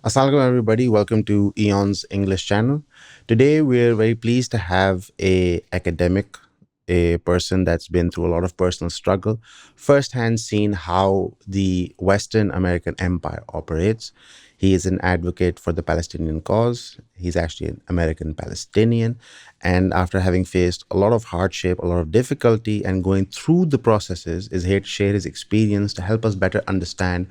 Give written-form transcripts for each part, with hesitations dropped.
Assalamualaikum everybody. Welcome to Eon's English channel. Today we're very pleased to have a academic, a person that's been through a lot of personal struggle, firsthand seen how the Western American empire operates. He is an advocate for the Palestinian cause. He's actually an American Palestinian. And after having faced a lot of hardship, a lot of difficulty, and going through the processes, is here to share his experience to help us better understand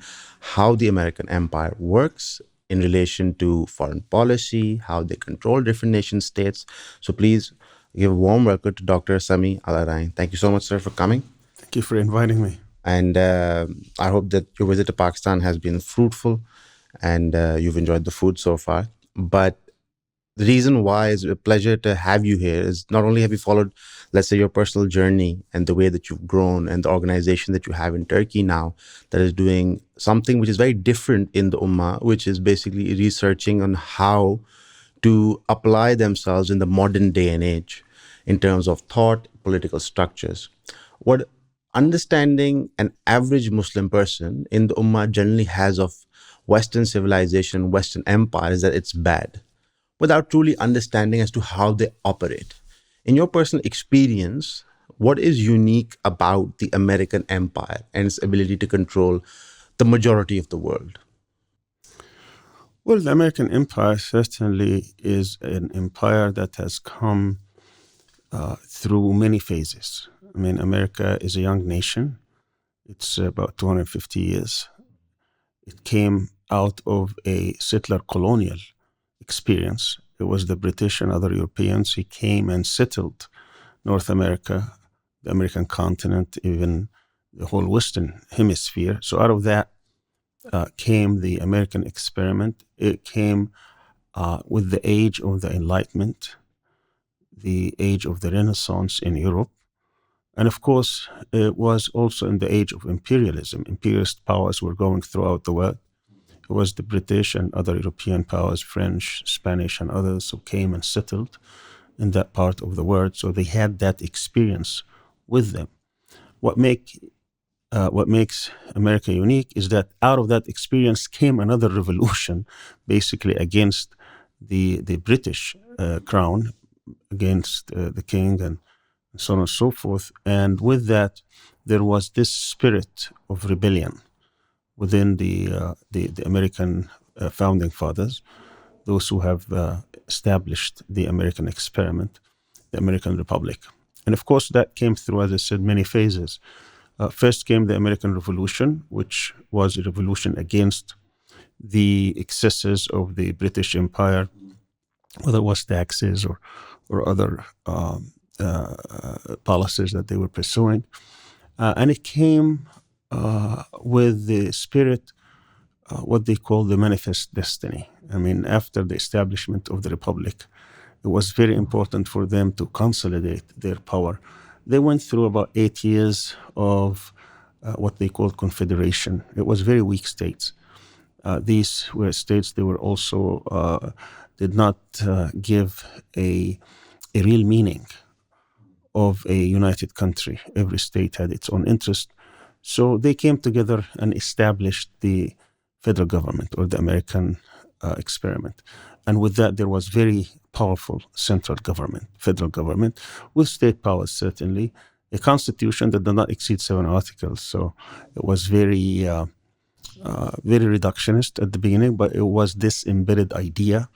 how the American empire works in relation to foreign policy, how they control different nation states. So please give a warm welcome to Dr. Sami Al-Arain. Thank you so much, sir, for coming. Thank you for inviting me. And I hope that your visit to Pakistan has been fruitful and you've enjoyed the food so far. But the reason why it's a pleasure to have you here is not only have you followed, let's say, your personal journey and the way that you've grown and the organization that you have in Turkey now that is doing something which is very different in the Ummah, which is basically researching on how to apply themselves in the modern day and age in terms of thought, political structures. What understanding an average Muslim person in the Ummah generally has of Western civilization, Western empire is that it's bad without truly understanding as to how they operate. In your personal experience, what is unique about the American empire and its ability to control the majority of the world? Well, the American empire certainly is an empire that has come through many phases. I mean, America is a young nation. It's about 250 years. It came out of a settler colonial experience. It was the British and other Europeans who came and settled North America, the American continent, even the whole Western hemisphere. So out of that came the American experiment. It came with the age of the Enlightenment, the age of the Renaissance in Europe. And of course, it was also in the age of imperialism. Imperialist powers were going throughout the world. It was the British and other European powers, French, Spanish, and others who came and settled in that part of the world. So they had that experience with them. What makes America unique is that out of that experience came another revolution, basically against the British crown, against the king and so on and so forth. And with that, there was this spirit of rebellion within the American founding fathers, those who have established the American experiment, the American Republic. And of course, that came through, as I said, many phases. First came the American Revolution, which was a revolution against the excesses of the British Empire, whether it was taxes or other policies that they were pursuing. And it came with the spirit, what they call the manifest destiny. I mean, after the establishment of the Republic, it was very important for them to consolidate their power. They went through about 8 years of what they called confederation. It was very weak states. These were states they were also did not give a real meaning of a united country. Every state had its own interest. So they came together and established the federal government or the American experiment. And with that, there was very powerful central government, federal government, with state powers, certainly, a constitution that did not exceed 7 articles. So it was very reductionist at the beginning, but it was this embedded idea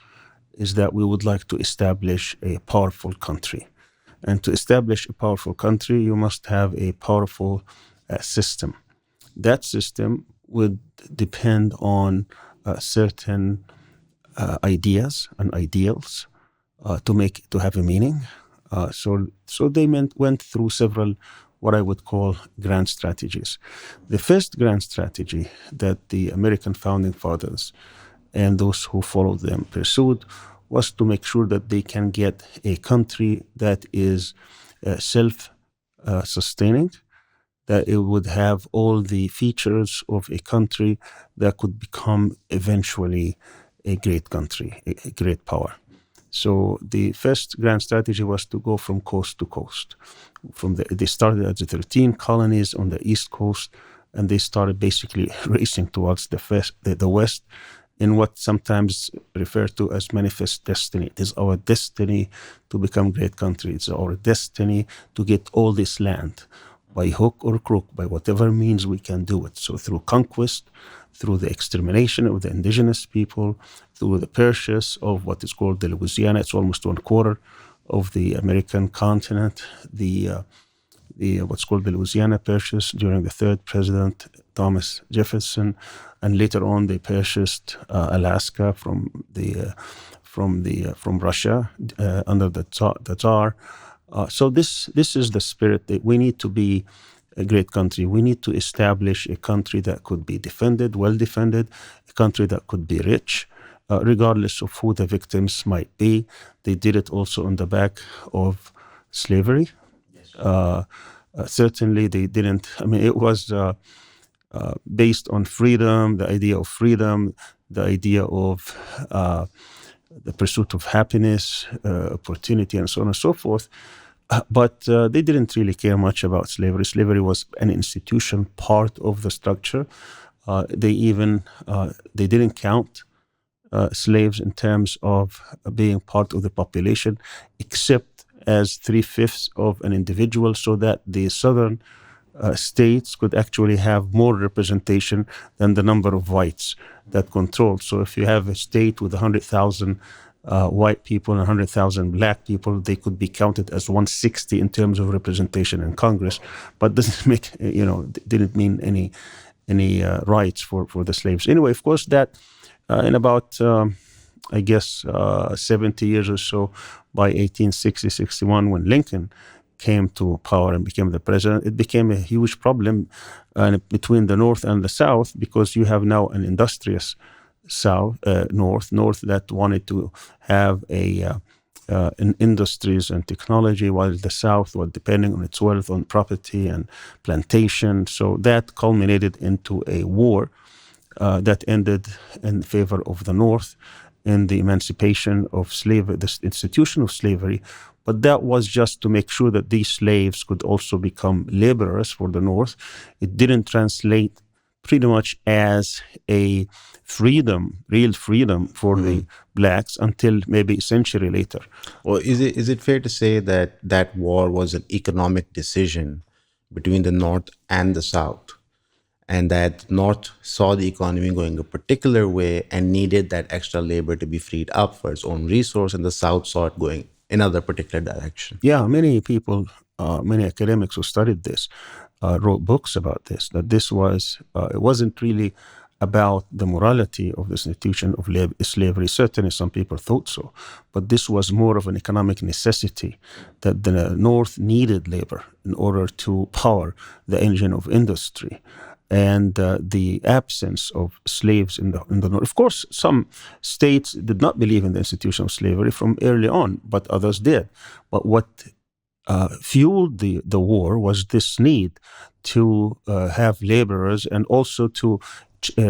is that we would like to establish a powerful country. And to establish a powerful country, you must have a powerful system. That system would depend on certain ideas and ideals to have a meaning. So they went through several what I would call grand strategies. The first grand strategy that the American founding fathers and those who followed them pursued was to make sure that they can get a country that is self-sustaining, that it would have all the features of a country that could become eventually a great country, a great power. So the first grand strategy was to go from coast to coast. They started at the 13 colonies on the East Coast, and they started basically racing towards the west in what sometimes referred to as manifest destiny. It is our destiny to become great country. It's our destiny to get all this land by hook or crook, by whatever means we can do it. So through conquest, through the extermination of the indigenous people, through the purchase of what is called the Louisiana. It's almost 1/4 of the American continent. The what's called the Louisiana Purchase during the third president, Thomas Jefferson, and later on they purchased Alaska from Russia under the Tsar. So this is the spirit that we need to be a great country. We need to establish a country that could be defended, well defended, a country that could be rich, regardless of who the victims might be. They did it also on the back of slavery. Certainly they didn't. I mean, it was based on freedom, the idea of freedom, the idea of the pursuit of happiness, opportunity, and so on and so forth. But they didn't really care much about slavery. Slavery was an institution, part of the structure. They didn't count slaves in terms of being part of the population, except as 3/5 of an individual, so that the southern states could actually have more representation than the number of whites that controlled. So if you have a state with 100,000 white people and 100,000 black people, they could be counted as 160 in terms of representation in Congress, but doesn't make, didn't mean any rights for the slaves. Anyway, of course, that in about, 70 years or so, by 1860, 61, when Lincoln came to power and became the president, it became a huge problem between the North and the South, because you have now an industrious North that wanted to have in industries and technology, while the South was depending on its wealth on property and plantation. So that culminated into a war that ended in favor of the North in the emancipation of slavery, the institution of slavery. But that was just to make sure that these slaves could also become laborers for the North. It didn't translate pretty much as a freedom, real freedom for the blacks until maybe a century later. Well, is it fair to say that that war was an economic decision between the North and the South, and that North saw the economy going a particular way and needed that extra labor to be freed up for its own resource, and the South saw it going another particular direction? Yeah, many people, many academics who studied this wrote books about this, that this was, it wasn't really about the morality of the institution of slavery. Certainly some people thought so, but this was more of an economic necessity, that the North needed labor in order to power the engine of industry. And the absence of slaves in the North. Of course, some states did not believe in the institution of slavery from early on, but others did. But what fueled the war was this need to have laborers, and also to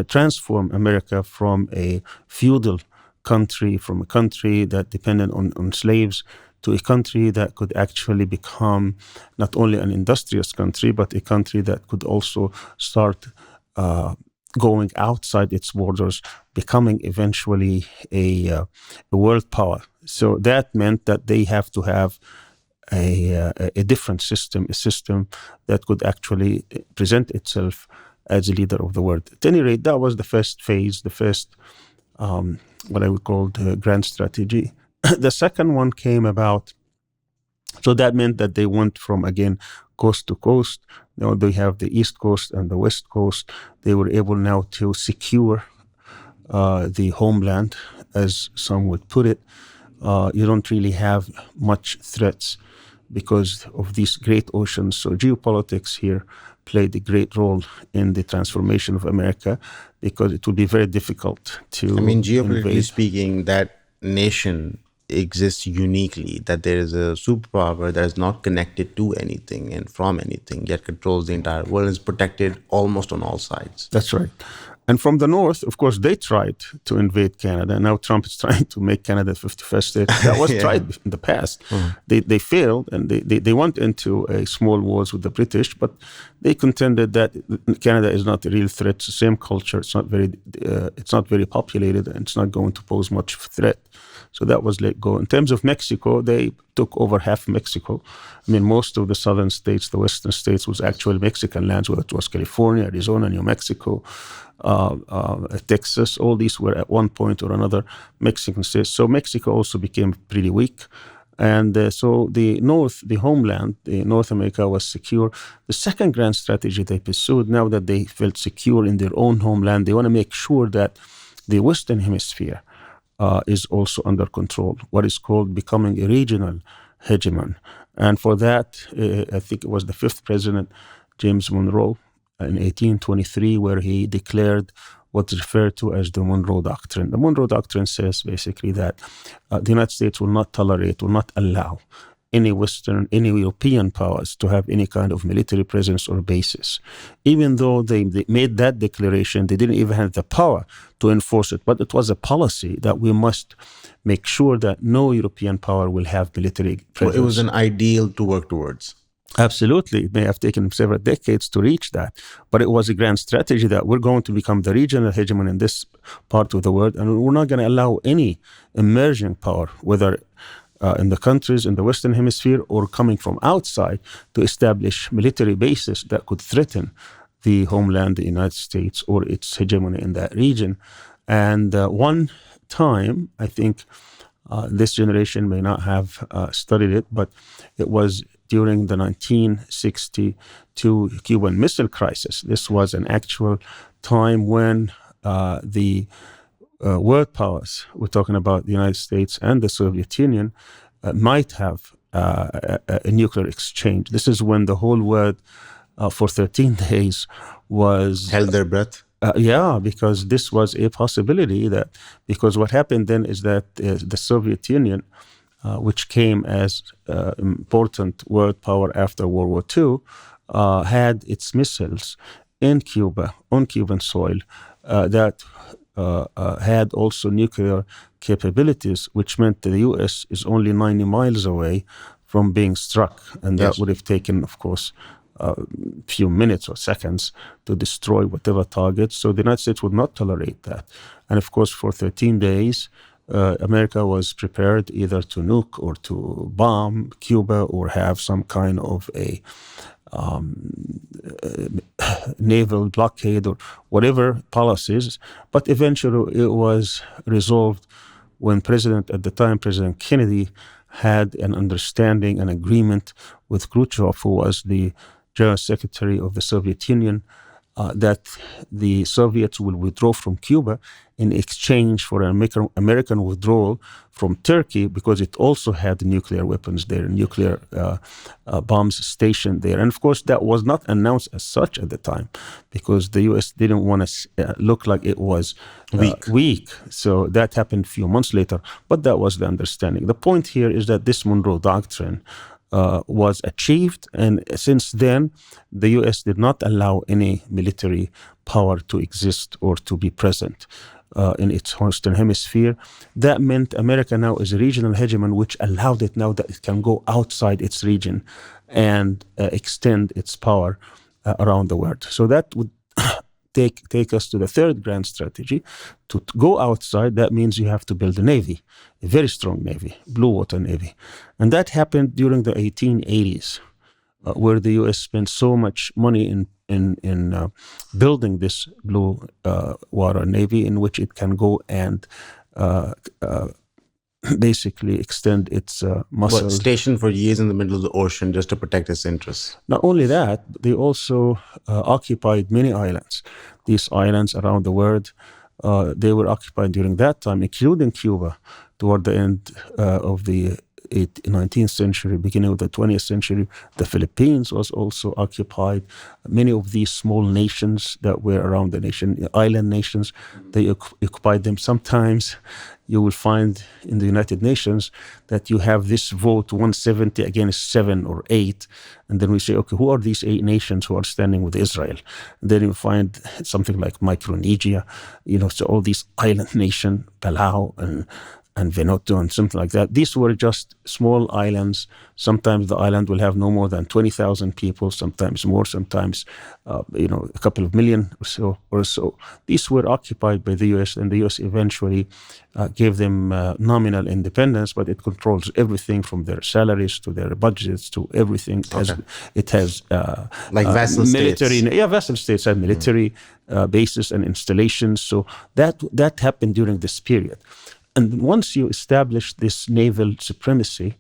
transform America from a feudal country, from a country that depended on slaves, to a country that could actually become not only an industrious country, but a country that could also start going outside its borders, becoming eventually a world power. So that meant that they have to have a different system, a system that could actually present itself as a leader of the world. At any rate, that was the first phase, the first, what I would call the grand strategy. The second one came about, so that meant that they went from, again, coast to coast. Now they have the East Coast and the West Coast. They were able now to secure the homeland, as some would put it. You don't really have much threats because of these great oceans. So geopolitics here played a great role in the transformation of America, because it would be very difficult to Geopolitically invade. speaking, that nation exists uniquely, that there is a superpower that is not connected to anything and from anything, yet controls the entire world, is protected almost on all sides. That's right. And from the north, of course, they tried to invade Canada. And now Trump is trying to make Canada the 51st state. That was Yeah. tried in the past. They failed, and they went into a small wars with the British, but they contended that Canada is not a real threat. It's the same culture. It's not very populated, and it's not going to pose much threat. So that was let go. In terms of Mexico, they took over half Mexico. I mean, most of the southern states, the western states, was actually Mexican lands, whether it was California, Arizona, New Mexico, Texas. All these were at one point or another Mexican states. So Mexico also became pretty weak. And so the North, the homeland, the North America was secure. The second grand strategy they pursued, now that they felt secure in their own homeland, they want to make sure that the Western Hemisphere is also under control, what is called becoming a regional hegemon. And for that, I think it was the fifth president, James Monroe, in 1823, where he declared what's referred to as the Monroe Doctrine. The Monroe Doctrine says basically that the United States will not tolerate, will not allow any Western, any European powers to have any kind of military presence or basis. Even though they made that declaration, they didn't even have the power to enforce it. But it was a policy that we must make sure that no European power will have military presence. Well, it was an ideal to work towards. Absolutely. It may have taken several decades to reach that, but it was a grand strategy that we're going to become the regional hegemon in this part of the world, and we're not going to allow any emerging power, whether in the countries in the Western Hemisphere or coming from outside, to establish military bases that could threaten the homeland, the United States, or its hegemony in that region. And one time, I think this generation may not have studied it, but it was during the 1962 Cuban Missile Crisis. This was an actual time when the world powers, we're talking about the United States and the Soviet Union, might have a nuclear exchange. This is when the whole world for 13 days was... Held their breath? Yeah, because this was a possibility. Because what happened then is that the Soviet Union, which came as important world power after World War II, had its missiles in Cuba, on Cuban soil, that had also nuclear capabilities, which meant that the U.S. is only 90 miles away from being struck. And that would have taken, of course, a few minutes or seconds to destroy whatever target. So the United States would not tolerate that. And of course, for 13 days, America was prepared either to nuke or to bomb Cuba or have some kind of a naval blockade or whatever policies. But eventually it was resolved when at the time, President Kennedy had an understanding, an agreement with Khrushchev, who was the General Secretary of the Soviet Union, that the Soviets will withdraw from Cuba in exchange for an American withdrawal from Turkey, because it also had nuclear weapons there, nuclear bombs stationed there. And of course, that was not announced as such at the time, because the U.S. didn't want to look like it was weak. So that happened a few months later, but that was the understanding. The point here is that this Monroe Doctrine was achieved, and since then, the U.S. did not allow any military power to exist or to be present in its Western Hemisphere. That meant America now is a regional hegemon, which allowed it now that it can go outside its region and extend its power around the world. So that would take us to the third grand strategy. To go outside, that means you have to build a navy, a very strong navy, blue water navy. And that happened during the 1880s, where the U.S. spent so much money in building this blue water navy, in which it can go and basically extend its muscle. But stationed for years in the middle of the ocean just to protect its interests. Not only that, they also occupied many islands. These islands around the world, they were occupied during that time, including Cuba, toward the end of the 19th century, beginning of the 20th century. The Philippines was also occupied. Many of these small nations that were around the nation, island nations, they occupied them. Sometimes you will find in the United Nations that you have this vote 170 against 7 or 8. And then we say, okay, who are these 8 nations who are standing with Israel? And then you find something like Micronesia, so all these island nations, Palau and Vanuatu and something like that. These were just small islands. Sometimes the island will have no more than 20,000 people, sometimes more, sometimes a couple of million or so. These were occupied by the U.S., and the U.S. eventually gave them nominal independence, but it controls everything from their salaries to their budgets to everything. It has like vassal military, states. vassal states have military bases and installations. So that happened during this period. And once you establish this naval supremacy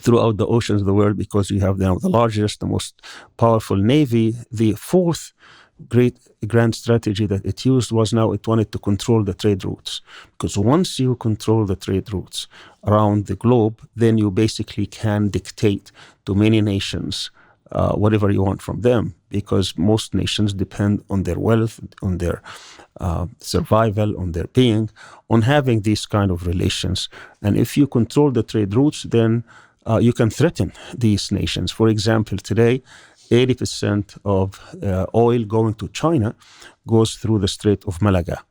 throughout the oceans of the world, because you have the largest, the most powerful navy, the fourth great grand strategy that it used was now it wanted to control the trade routes. Because once you control the trade routes around the globe, then you basically can dictate to many nations whatever you want from them, because most nations depend on their wealth, on their survival, on their being, on having these kind of relations. And if you control the trade routes, then you can threaten these nations. For example, today, 80% of oil going to China goes through the Strait of Malaga,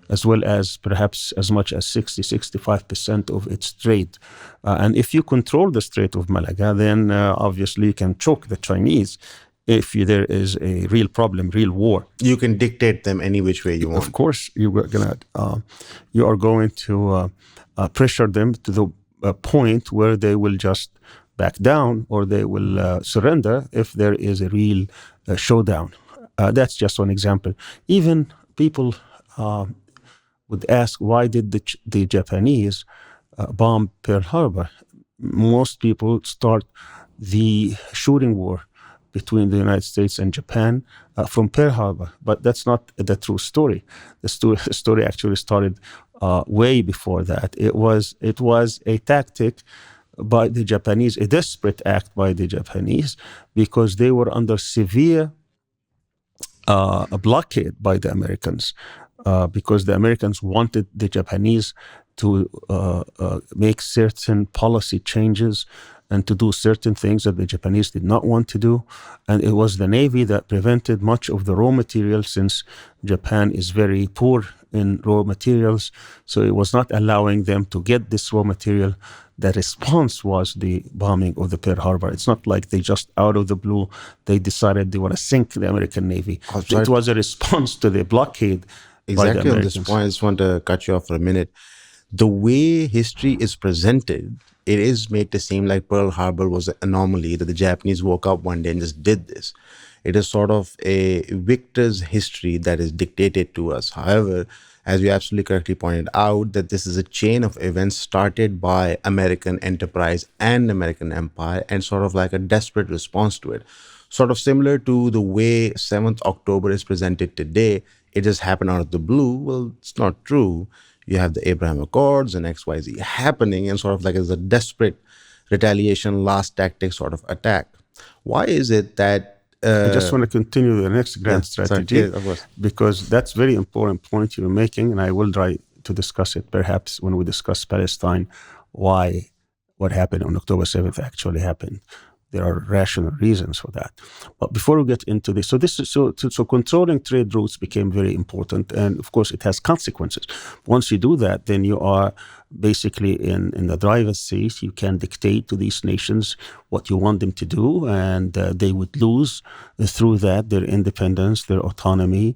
as well as perhaps as much as 65% of its trade. And if you control the Strait of Malaga, then obviously you can choke the Chinese if there is a real problem, real war. You can dictate them any which way you want. Of course, you are going to pressure them to the point where they will just back down, or they will surrender if there is a real showdown. That's just one example. Even people would ask, why did the Japanese bomb Pearl Harbor? Most people start the shooting war between the United States and Japan from Pearl Harbor, but that's not the true story. The story actually started way before that. It was a tactic by the Japanese, a desperate act by the Japanese, because they were under severe blockade by the Americans, because the Americans wanted the Japanese to make certain policy changes and to do certain things that the Japanese did not want to do. And it was the Navy that prevented much of the raw material, since Japan is very poor in raw materials. So it was not allowing them to get this raw material. The response was the bombing of the Pearl Harbor. It's not like they just out of the blue, they decided they want to sink the American Navy. It was a response to the blockade. Exactly on this point, I just want to cut you off for a minute. The way history is presented, it is made to seem like Pearl Harbor was an anomaly, that the Japanese woke up one day and just did this. It is sort of a victor's history that is dictated to us. However, as you absolutely correctly pointed out, that this is a chain of events started by American enterprise and American empire, and sort of like a desperate response to it. Sort of similar to the way 7th October is presented today. It just happened out of the blue. Well, it's not true. You have the Abraham Accords and XYZ happening, and sort of like as a desperate retaliation, last tactic sort of attack. Why is it that I just want to continue the next grand strategy, of course. because that's very important point you're making, and I will try to discuss it perhaps when we discuss Palestine, why what happened on October 7th actually happened. There are rational reasons for that. But before we get into this, so controlling trade routes became very important, and of course it has consequences. Once you do that, then you are basically in the driver's seat. You can dictate to these nations what you want them to do, and they would lose through that their independence, their autonomy.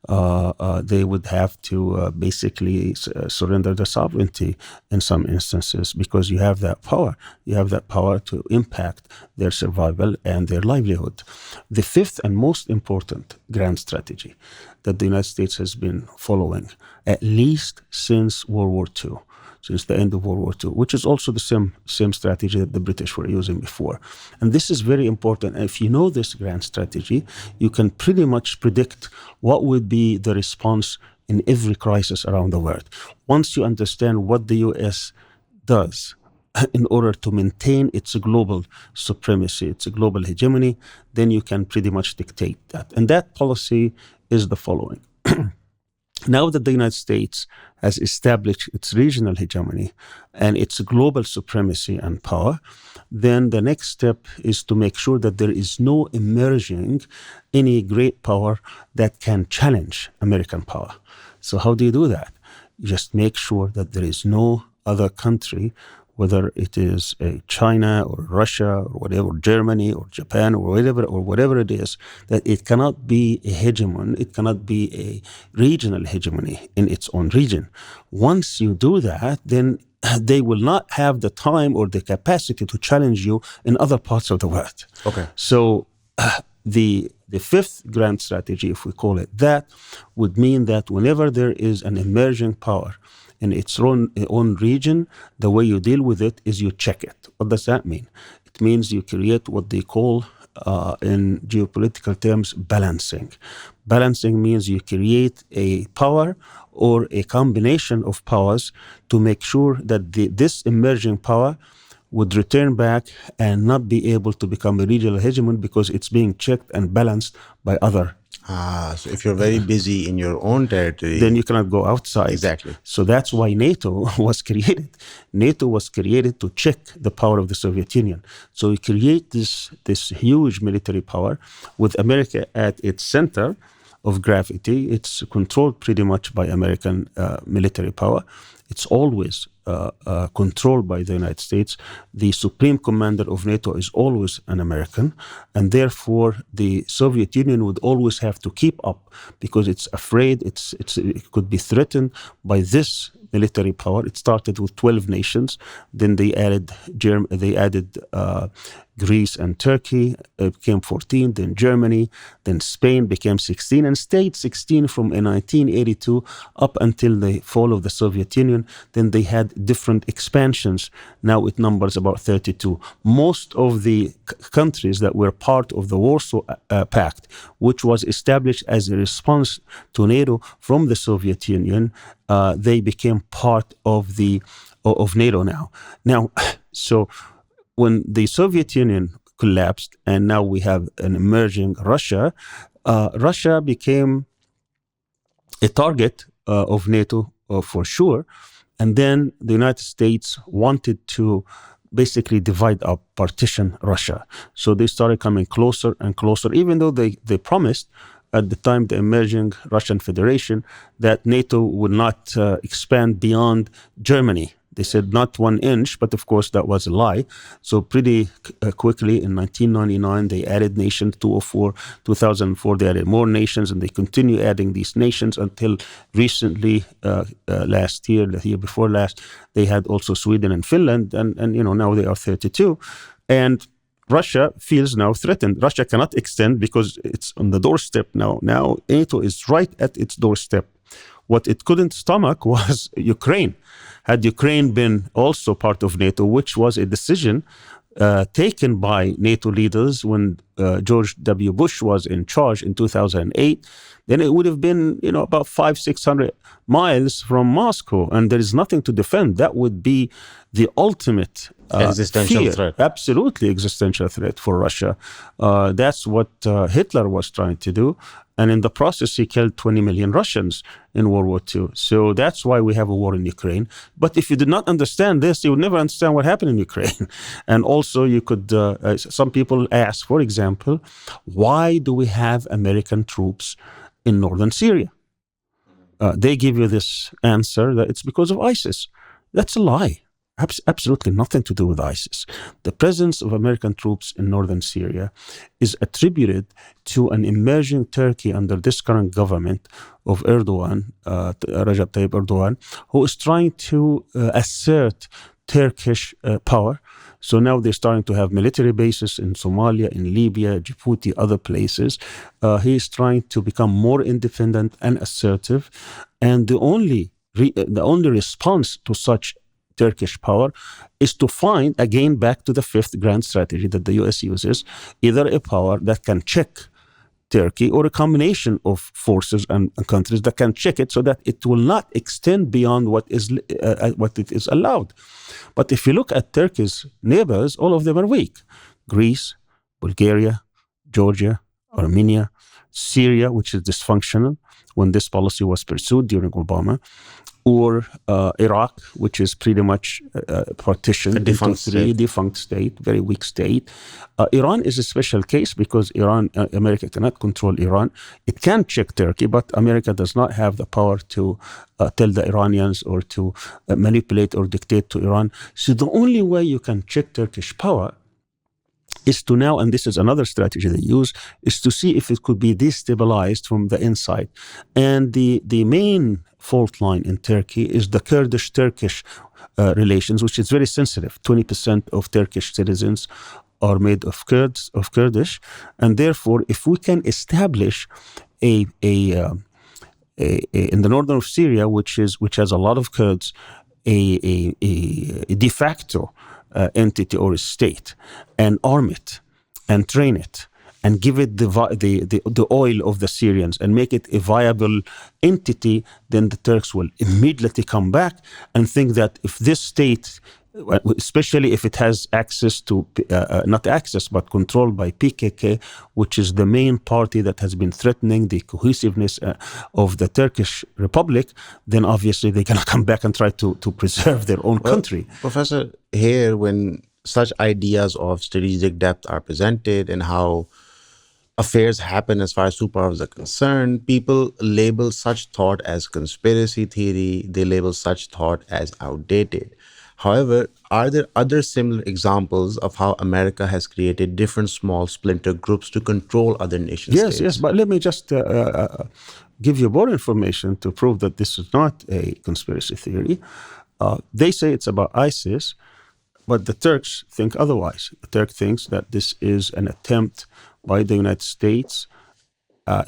They would have to basically surrender their sovereignty in some instances, because you have that power. You have that power to impact their survival and their livelihood. The fifth and most important grand strategy that the United States has been following, at least since World War II, since the end of World War II, which is also the same strategy that the British were using before. And this is very important. And if you know this grand strategy, you can pretty much predict what would be the response in every crisis around the world. Once you understand what the U.S. does in order to maintain its global supremacy, its global hegemony, then you can pretty much dictate that. And that policy is the following. Now that the United States has established its regional hegemony and its global supremacy and power, then the next step is to make sure that there is no emerging any great power that can challenge American power. So how do you do that? You just make sure that there is no other country, whether it is China or Russia or whatever, Germany or Japan or whatever it is, that it cannot be a hegemon, it cannot be a regional hegemony in its own region. Once you do that, then they will not have the time or the capacity to challenge you in other parts of the world. Okay. So the fifth grand strategy, if we call it that, would mean that whenever there is an emerging power in its own region, the way you deal with it is you check it. What does that mean? It means you create what they call, in geopolitical terms, balancing. Balancing means you create a power or a combination of powers to make sure that this emerging power would return back and not be able to become a regional hegemon because it's being checked and balanced by other. So if you're very busy in your own territory, then you cannot go outside. Exactly. So that's why NATO was created. NATO was created to check the power of the Soviet Union. So you create this huge military power with America at its center of gravity. It's controlled pretty much by American military power. It's always controlled by the United States. The supreme commander of NATO is always an American, and therefore the Soviet Union would always have to keep up because it's afraid it could be threatened by this military power. It started with 12 nations, then they added Greece and Turkey, became 14, then Germany, then Spain became 16, and stayed 16 from 1982 up until the fall of the Soviet Union. Then they had different expansions. Now it numbers about 32. Most of the countries that were part of the Warsaw Pact, which was established as a response to NATO from the Soviet Union, they became part of NATO now. Now, so when the Soviet Union collapsed and now we have an emerging Russia, Russia became a target of NATO for sure. And then the United States wanted to basically divide up, partition Russia. So they started coming closer and closer, even though they promised at the time, the emerging Russian Federation, that NATO would not expand beyond Germany. They said not 1 inch, but of course that was a lie. So pretty quickly in 1999, they added nations, 2004, they added more nations, and they continue adding these nations until recently, last year, the year before last, they had also Sweden and Finland, and now they are 32. And Russia feels now threatened. Russia cannot extend because it's on the doorstep now. Now NATO is right at its doorstep. What it couldn't stomach was Ukraine. Had Ukraine been also part of NATO, which was a decision taken by NATO leaders when George W. Bush was in charge in 2008, then it would have been, about 500-600 miles from Moscow, and there is nothing to defend. That would be the ultimate existential fear. threat. Absolutely existential threat for Russia. That's what Hitler was trying to do. And in the process, he killed 20 million Russians in World War II. So that's why we have a war in Ukraine. But if you did not understand this, you would never understand what happened in Ukraine. And also you could, some people ask, for example, why do we have American troops in northern Syria? They give you this answer that it's because of ISIS. That's a lie. Absolutely nothing to do with ISIS. The presence of American troops in northern Syria is attributed to an emerging Turkey under this current government of Erdogan, Recep Tayyip Erdogan, who is trying to assert Turkish power. So now they're starting to have military bases in Somalia, in Libya, Djibouti, other places. He is trying to become more independent and assertive. And the only response to such Turkish power is to find, again, back to the fifth grand strategy that the US uses, either a power that can check Turkey or a combination of forces and countries that can check it so that it will not extend beyond what it is allowed. But if you look at Turkey's neighbors, all of them are weak. Greece, Bulgaria, Georgia, Armenia, Syria, which is dysfunctional, when this policy was pursued during Obama, or Iraq, which is pretty much partitioned into three, defunct state, very weak state. Iran is a special case because America cannot control Iran. It can check Turkey, but America does not have the power to tell the Iranians or to manipulate or dictate to Iran. So the only way you can check Turkish power is to now, and this is another strategy they use, is to see if it could be destabilized from the inside. And the main fault line in Turkey is the Kurdish-Turkish relations, which is very sensitive. 20% of Turkish citizens are made of Kurdish, and therefore, if we can establish in the northern of Syria, which has a lot of Kurds, a de facto entity or a state, and arm it and train it and give it the oil of the Syrians and make it a viable entity, then the Turks will immediately come back and think that if this state, especially if it has access to, not access, but controlled by PKK, which is the main party that has been threatening the cohesiveness of the Turkish Republic, then obviously they're going to come back and try to preserve their own country. Professor, here when such ideas of strategic depth are presented and how affairs happen as far as superpowers are concerned, people label such thought as conspiracy theory, they label such thought as outdated. However, are there other similar examples of how America has created different small splinter groups to control other nation states? Yes, but let me just give you more information to prove that this is not a conspiracy theory. They say it's about ISIS, but the Turks think otherwise. The Turk thinks that this is an attempt by the United States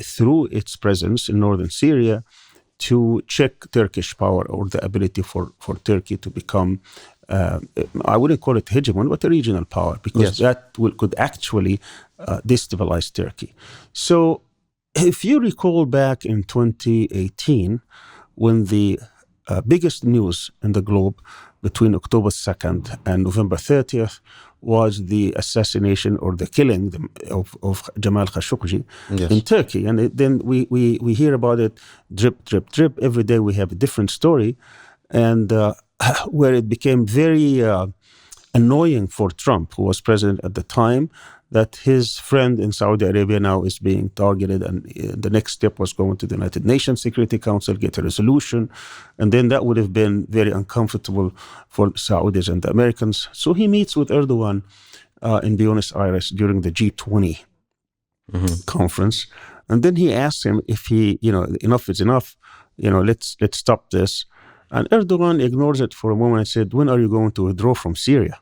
through its presence in northern Syria to check Turkish power or the ability for Turkey to become, I wouldn't call it hegemon, but a regional power, because that could actually destabilize Turkey. So if you recall back in 2018, when the biggest news in the globe between October 2nd and November 30th was the assassination or the killing of Jamal Khashoggi in Turkey. And then we hear about it drip, drip, drip. Every day we have a different story. And where it became very annoying for Trump, who was president at the time, that his friend in Saudi Arabia now is being targeted, and the next step was going to the United Nations Security Council, get a resolution, and then that would have been very uncomfortable for Saudis and the Americans. So he meets with Erdogan in Buenos Aires during the G20 conference, and then he asks him if he, enough is enough, let's stop this. And Erdogan ignores it for a moment and said, when are you going to withdraw from Syria?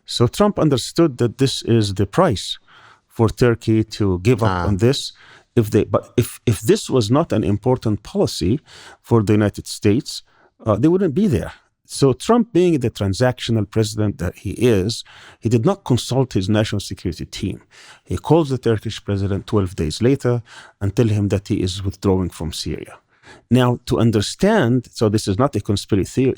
So Trump understood that this is the price for Turkey to give up on this. But if this was not an important policy for the United States, they wouldn't be there. So Trump, being the transactional president that he is, he did not consult his national security team. He calls the Turkish president 12 days later and tell him that he is withdrawing from Syria. Now, to understand, so this is not a conspiracy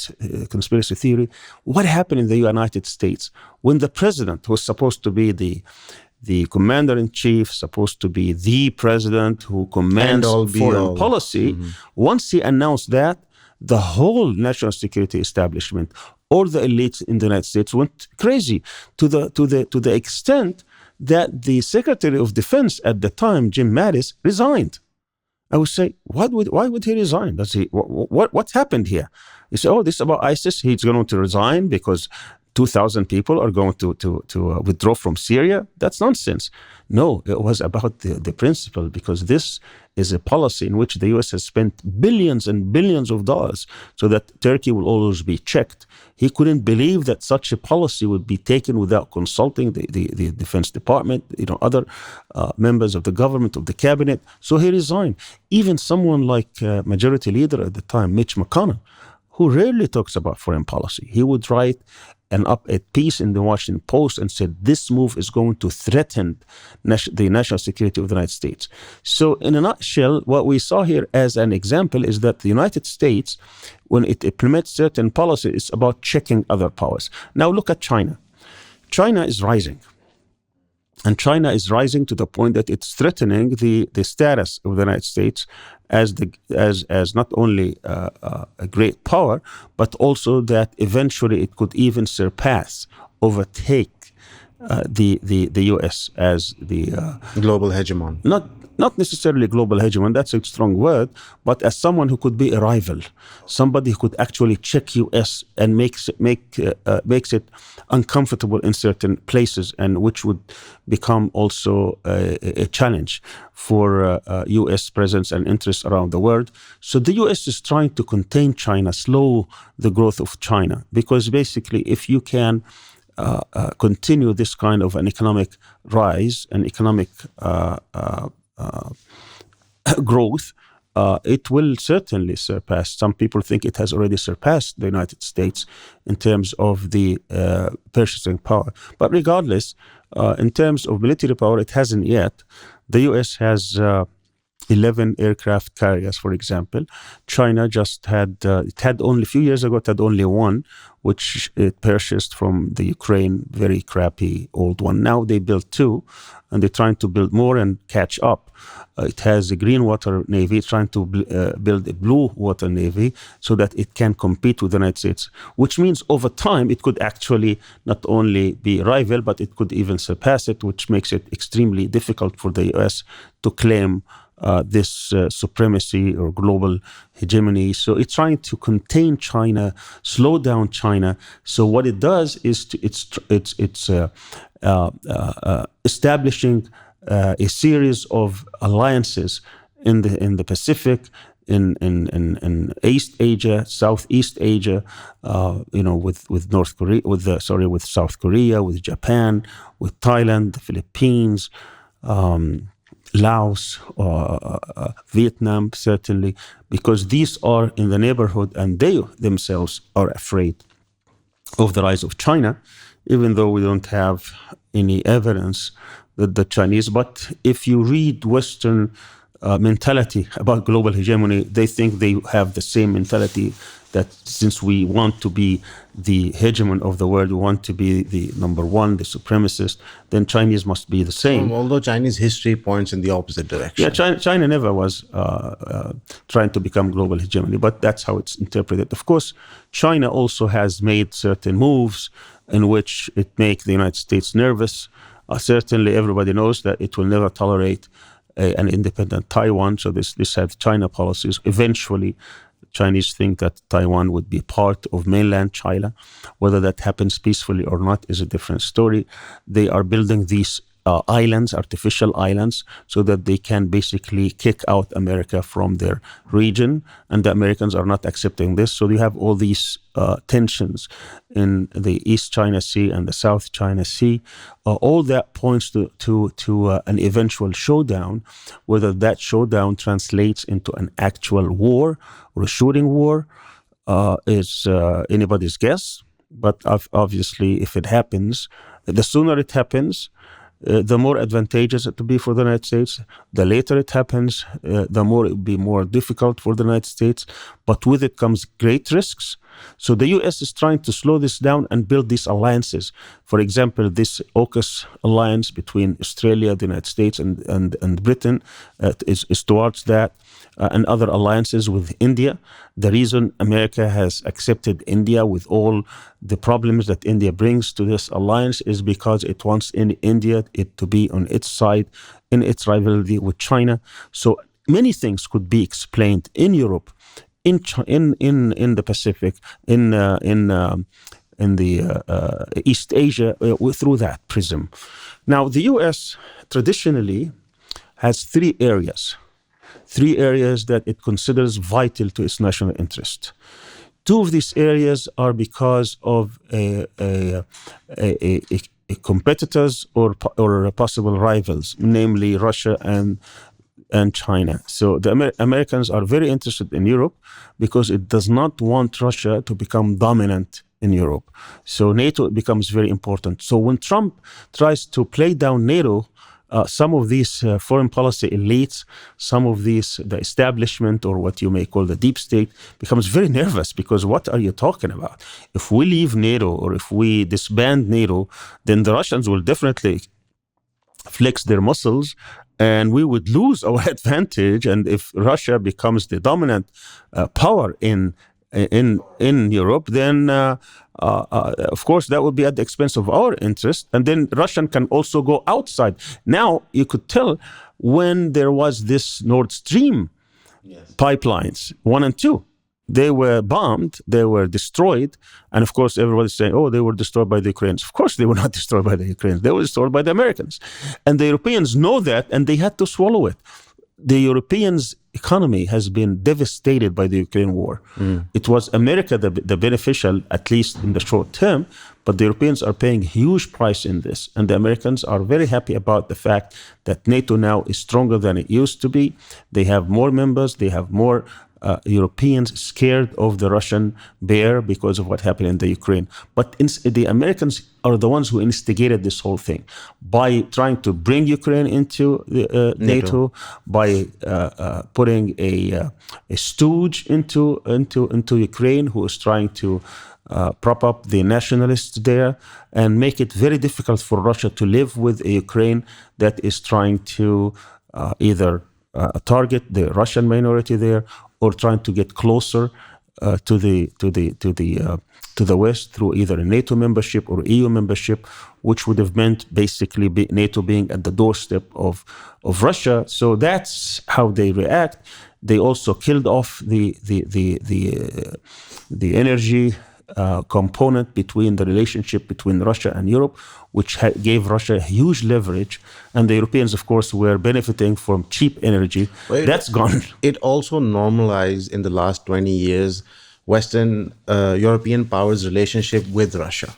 theory, what happened in the United States when the president, who was supposed to be the commander-in-chief, supposed to be the president who commands foreign policy, once he announced that, the whole national security establishment, all the elites in the United States went crazy to the extent that the Secretary of Defense at the time, Jim Mattis, resigned. I would say, why would he resign? What's happened here? You say, this is about ISIS. He's going to resign because 2,000 people are going to withdraw from Syria. That's nonsense. No, it was about the principle, because this is a policy in which the U.S. has spent billions and billions of dollars so that Turkey will always be checked. He couldn't believe that such a policy would be taken without consulting the Defense Department, other members of the government, of the cabinet. So he resigned. Even someone like Majority Leader at the time, Mitch McConnell, who rarely talks about foreign policy, he would write an op-ed piece in the Washington Post and said this move is going to threaten the national security of the United States. So in a nutshell, what we saw here as an example is that the United States, when it implements certain policies, it's about checking other powers. Now look at China. China is rising. And China is rising to the point that it's threatening the status of the United States as not only a great power, but also that eventually it could even overtake the U.S. as the Global hegemon. not necessarily global hegemon, that's a strong word, but as someone who could be a rival, somebody who could actually check U.S. and makes it uncomfortable in certain places, and which would become also a challenge for U.S. presence and interests around the world. So the U.S. is trying to contain China, slow the growth of China, because basically if you can continue this kind of an economic rise, an economic growth, it will certainly surpass. Some people think it has already surpassed the United States in terms of the purchasing power. But regardless, in terms of military power, it hasn't yet. The U.S. has 11 aircraft carriers, for example. China just had, it had only a few years ago, it had only one, which it purchased from the Ukraine, very crappy old one. Now they built two, and they're trying to build more and catch up. It has a green water navy, trying to build a blue water navy so that it can compete with the United States, which means over time it could actually not only be a rival, but it could even surpass it, which makes it extremely difficult for the U.S. to claim this supremacy or global hegemony. So it's trying to contain China, slow down China. So what it does is it's establishing a series of alliances in the Pacific, in East Asia, Southeast Asia, with North Korea, with South Korea, with Japan, with Thailand, the Philippines, Laos, Vietnam, certainly, because these are in the neighborhood and they themselves are afraid of the rise of China, even though we don't have any evidence that the Chinese. But if you read Western mentality about global hegemony, they think they have the same mentality, that since we want to be the hegemon of the world, we want to be the number one, the supremacist, then Chinese must be the same. Although Chinese history points in the opposite direction. Yeah, China never was trying to become global hegemony, but that's how it's interpreted. Of course, China also has made certain moves in which it makes the United States nervous. Certainly, everybody knows that it will never tolerate an independent Taiwan. So this had China policies. Eventually, Chinese think that Taiwan would be part of mainland China. Whether that happens peacefully or not is a different story. They are building these islands, artificial islands, so that they can basically kick out America from their region, and the Americans are not accepting this. So you have all these tensions in the East China Sea and the South China Sea. All that points to an eventual showdown. Whether that showdown translates into an actual war or a shooting war is anybody's guess. But obviously, if it happens, the sooner it happens, the more advantageous it will be for the United States. The later it happens, the more it will be more difficult for the United States. But with it comes great risks. So the U.S. is trying to slow this down and build these alliances. For example, this AUKUS alliance between Australia, the United States, and Britain is towards that, and other alliances with India. The reason America has accepted India with all the problems that India brings to this alliance is because it wants India to be on its side in its rivalry with China. So many things could be explained in Europe, in the Pacific, in the East Asia through that prism. Now, the U.S. traditionally has three areas that it considers vital to its national interest. Two of these areas are because of competitors or possible rivals, namely Russia and China. So the Americans are very interested in Europe because it does not want Russia to become dominant in Europe. So NATO becomes very important. So when Trump tries to play down NATO, some of these foreign policy elites, the establishment, or what you may call the deep state, becomes very nervous because what are you talking about? If we leave NATO or if we disband NATO, then the Russians will definitely flex their muscles, and we would lose our advantage. And if Russia becomes the dominant power in Europe, then of course that would be at the expense of our interest. And then Russian can also go outside. Now you could tell when there was this Nord Stream pipelines 1 and 2. They were bombed, they were destroyed, and of course everybody's saying, oh, they were destroyed by the Ukrainians. Of course they were not destroyed by the Ukrainians, they were destroyed by the Americans. And the Europeans know that, and they had to swallow it. The Europeans' economy has been devastated by the Ukraine war. It was America the beneficial, at least in the short term, but the Europeans are paying a huge price in this. And the Americans are very happy about the fact that NATO now is stronger than it used to be. They have more members, they have more Europeans scared of the Russian bear because of what happened in the Ukraine. But the Americans are the ones who instigated this whole thing by trying to bring Ukraine into the, NATO, by putting a stooge into Ukraine who is trying to prop up the nationalists there and make it very difficult for Russia to live with a Ukraine that is trying to either target the Russian minority there or trying to get closer to the West through either a NATO membership or EU membership, which would have meant basically NATO being at the doorstep of Russia. So that's how they react. They also killed off the energy component between the relationship between Russia and Europe, which gave Russia a huge leverage. And the Europeans, of course, were benefiting from cheap energy. That's gone. It also normalized in the last 20 years Western European powers' relationship with Russia,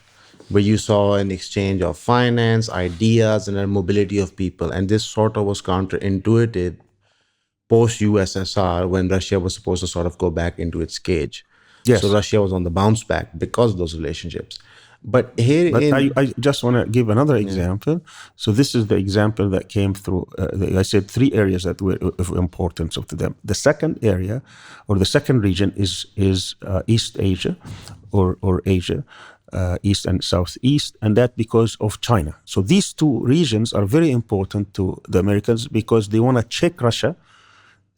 where you saw an exchange of finance, ideas, and a mobility of people. And this sort of was counterintuitive post-USSR when Russia was supposed to sort of go back into its cage. Yes. So Russia was on the bounce back because of those relationships. But here I just want to give another example. So this is the example that came through. I said 3 areas that were of importance to them. The second area, or the second region, is East Asia, or Asia, East and Southeast, and that because of China. So these 2 regions are very important to the Americans because they want to check Russia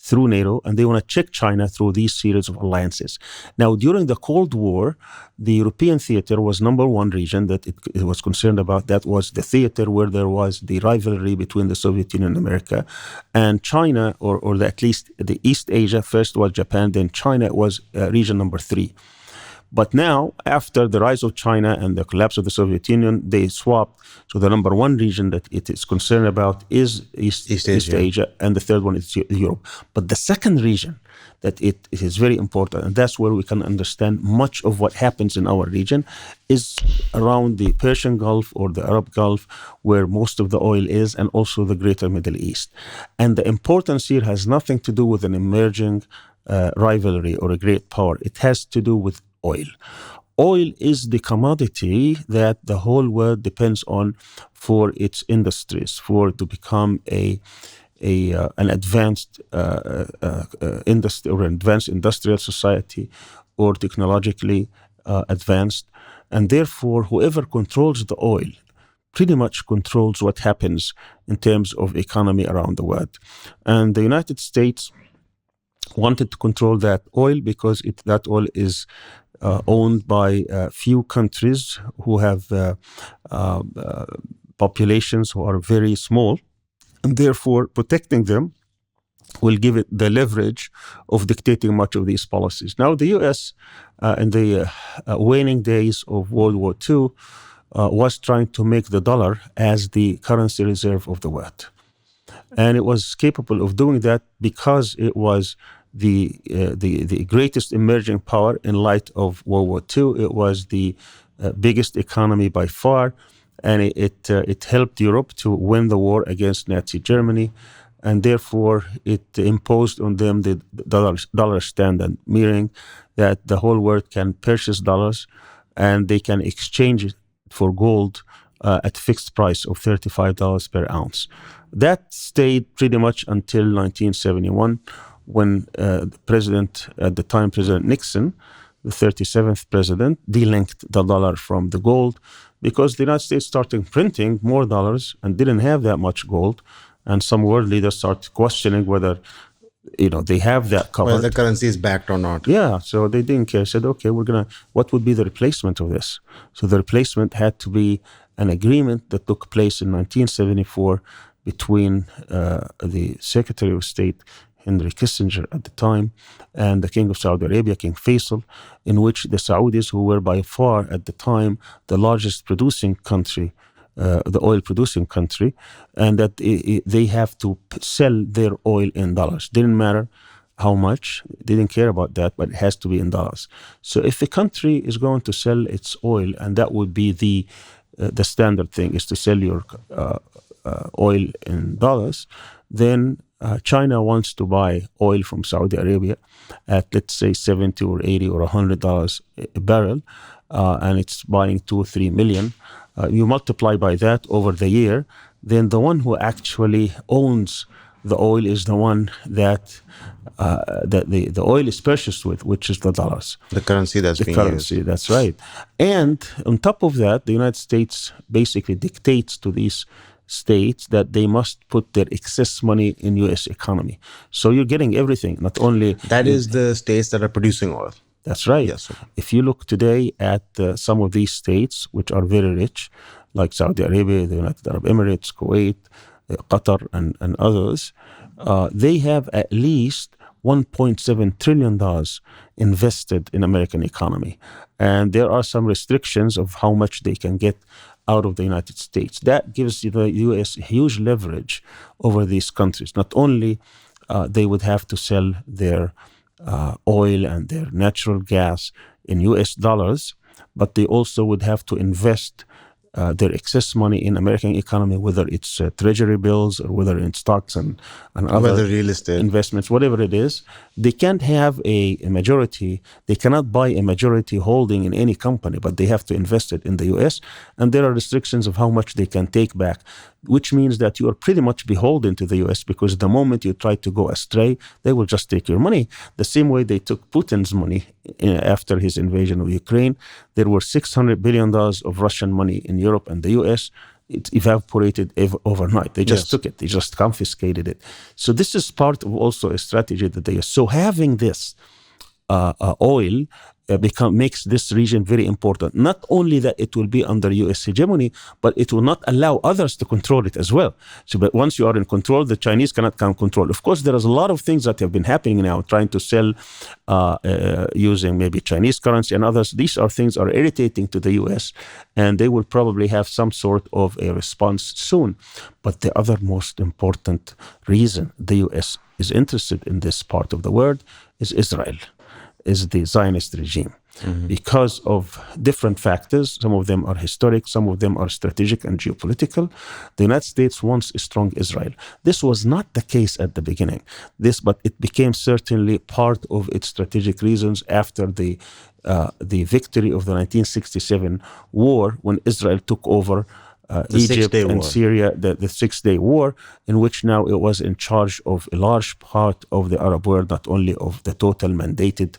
through NATO, and they want to check China through these series of alliances. Now, during the Cold War, the European theater was number 1 region that it was concerned about. That was the theater where there was the rivalry between the Soviet Union and America. And China, or at least the East Asia, first was Japan, then China was region number 3. But now, after the rise of China and the collapse of the Soviet Union, they swapped. So the number 1 region that it is concerned about is East Asia, and the third one is Europe. But the second region that it is very important, and that's where we can understand much of what happens in our region, is around the Persian Gulf or the Arab Gulf, where most of the oil is, and also the greater Middle East. And the importance here has nothing to do with an emerging rivalry or a great power. It has to do with oil. Oil is the commodity that the whole world depends on for its industries, for to become an advanced industry or an advanced industrial society, or technologically advanced. And therefore, whoever controls the oil pretty much controls what happens in terms of economy around the world. And the United States wanted to control that oil because that oil is owned by a few countries who have populations who are very small, and therefore protecting them will give it the leverage of dictating much of these policies. Now, the U.S. In the waning days of World War II was trying to make the dollar as the currency reserve of the world. And it was capable of doing that because it was the greatest emerging power in light of World War II. It was the biggest economy by far, and it helped Europe to win the war against Nazi Germany, and therefore it imposed on them the dollar standard, meaning that the whole world can purchase dollars and they can exchange it for gold at fixed price of $35 per ounce. That stayed pretty much until 1971, when President Nixon, the 37th president, delinked the dollar from the gold. because the United States started printing more dollars and didn't have that much gold, and some world leaders started questioning whether they have that covered. Whether the currency is backed or not. Yeah, so they didn't care. Said, okay, what would be the replacement of this? So the replacement had to be an agreement that took place in 1974 between the Secretary of State, Henry Kissinger at the time, and the King of Saudi Arabia, King Faisal, in which the Saudis, who were by far at the time the largest producing country, the oil producing country, and that they have to sell their oil in dollars. Didn't matter how much, they didn't care about that, but it has to be in dollars. So if a country is going to sell its oil, and that would be the standard thing is to sell your oil in dollars, then China wants to buy oil from Saudi Arabia at, let's say, $70 or $80 or $100 a barrel, and it's buying 2 or 3 million. You multiply by that over the year, then the one who actually owns the oil is the one that the oil is purchased with, which is the dollars. The currency that's being used. That's right. And on top of that, the United States basically dictates to these states that they must put their excess money in U.S. economy. So you're getting everything, not only... That is the states that are producing oil. That's right. Yes. Sir. If you look today at some of these states, which are very rich, like Saudi Arabia, the United Arab Emirates, Kuwait, Qatar, and others, they have at least $1.7 trillion invested in American economy. And there are some restrictions of how much they can get out of the United States. That gives the U.S. huge leverage over these countries. Not only they would have to sell their oil and their natural gas in U.S. dollars, but they also would have to invest their excess money in American economy, whether it's treasury bills or whether in stocks and other whether real estate investments, whatever it is. They can't have a majority. They cannot buy a majority holding in any company, but they have to invest it in the U.S. And there are restrictions of how much they can take back, which means that you are pretty much beholden to the U.S. because the moment you try to go astray, they will just take your money. The same way they took Putin's money after his invasion of Ukraine. There were $600 billion of Russian money in Europe and the U.S. It evaporated overnight. They just took it. They just confiscated it. So this is part of also a strategy that they use. So having this oil makes this region very important. Not only that it will be under U.S. hegemony, but it will not allow others to control it as well. So, but once you are in control, the Chinese cannot come control. Of course, there is a lot of things that have been happening now, trying to sell using maybe Chinese currency and others. These things are irritating to the U.S., and they will probably have some sort of a response soon. But the other most important reason the U.S. is interested in this part of the world is Israel, is the Zionist regime. Mm-hmm. Because of different factors. Some of them are historic, some of them are strategic and geopolitical. The United States wants a strong Israel. This was not the case at the beginning. But it became certainly part of its strategic reasons after the victory of the 1967 war, when Israel took over Egypt and Syria, the Six-Day War, in which now it was in charge of a large part of the Arab world, not only of the total mandated,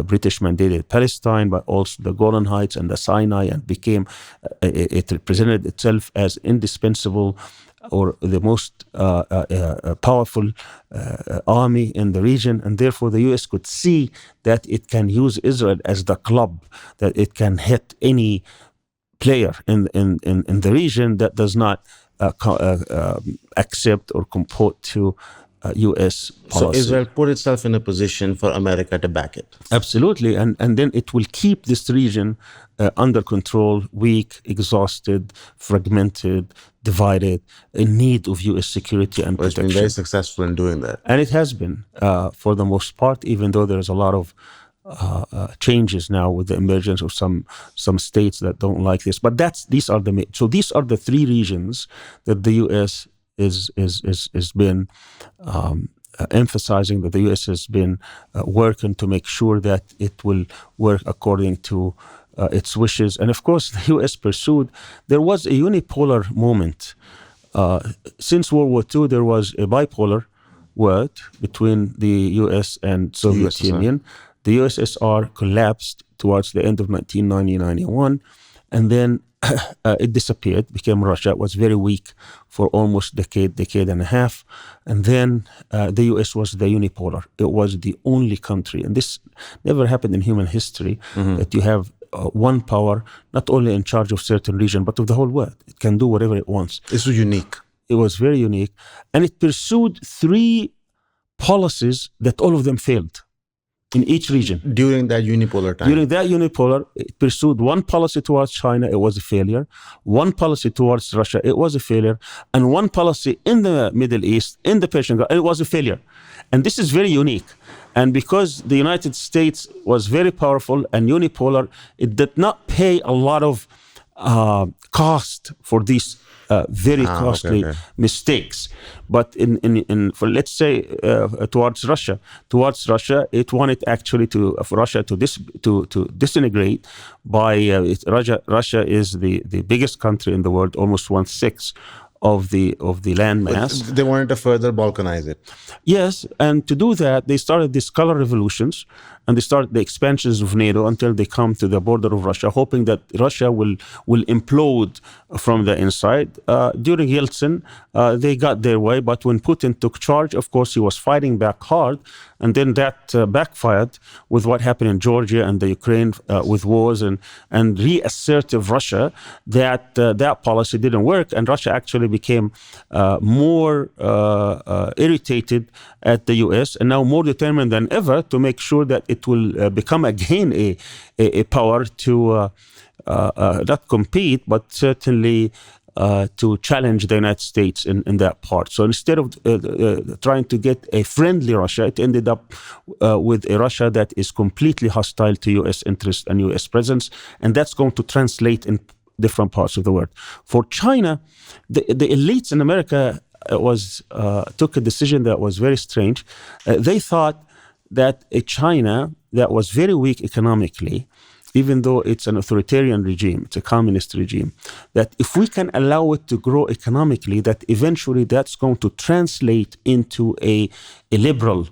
British-mandated Palestine, but also the Golan Heights and the Sinai, and it represented itself as indispensable or the most powerful army in the region. And therefore the U.S. could see that it can use Israel as the club, that it can hit any player in the region that does not accept or comport to U.S. policy. So Israel put itself in a position for America to back it. Absolutely, and then it will keep this region under control, weak, exhausted, fragmented, divided, in need of U.S. security and protection. It's been very successful in doing that. And it has been, for the most part, even though there's a lot of changes now with the emergence of some states that don't like this. But these are the three regions that the U.S. is been emphasizing, that the U.S. has been working to make sure that it will work according to its wishes. And of course, the U.S. pursued. There was a unipolar moment. Since World War II, there was a bipolar world between the U.S. and Soviet Union. The USSR collapsed towards the end of 1990-91, and then it disappeared, became Russia. It was very weak for almost decade and a half. And then the US was the unipolar. It was the only country, and this never happened in human history, that you have one power, not only in charge of certain region, but of the whole world. It can do whatever it wants. This was unique. It was very unique. And it pursued 3 policies that all of them failed in each region. During that unipolar time. During that unipolar, it pursued one policy towards China, it was a failure. One policy towards Russia, it was a failure. And one policy in the Middle East, in the Persian Gulf, it was a failure. And this is very unique. And because the United States was very powerful and unipolar, it did not pay a lot of cost for these very costly mistakes. But for let's say towards Russia, it wanted actually for Russia to disintegrate by Russia is the biggest country in the world, almost 1/6 of the land mass. They wanted to further balkanize it. Yes, and to do that, they started these color revolutions, and they started the expansions of NATO until they come to the border of Russia, hoping that Russia will implode from the inside. During Yeltsin, they got their way, but when Putin took charge, of course, he was fighting back hard, and then that backfired with what happened in Georgia and the Ukraine with wars and reassertive Russia that that policy didn't work, and Russia actually became more irritated at the U.S. and now more determined than ever to make sure that it will become again a power to not compete, but certainly to challenge the United States in that part. So instead of trying to get a friendly Russia, it ended up with a Russia that is completely hostile to U.S. interests and U.S. presence, and that's going to translate in different parts of the world. For China, the elites in America took a decision that was very strange. They thought that a China that was very weak economically, even though it's an authoritarian regime, it's a communist regime, that if we can allow it to grow economically, that eventually that's going to translate into a liberal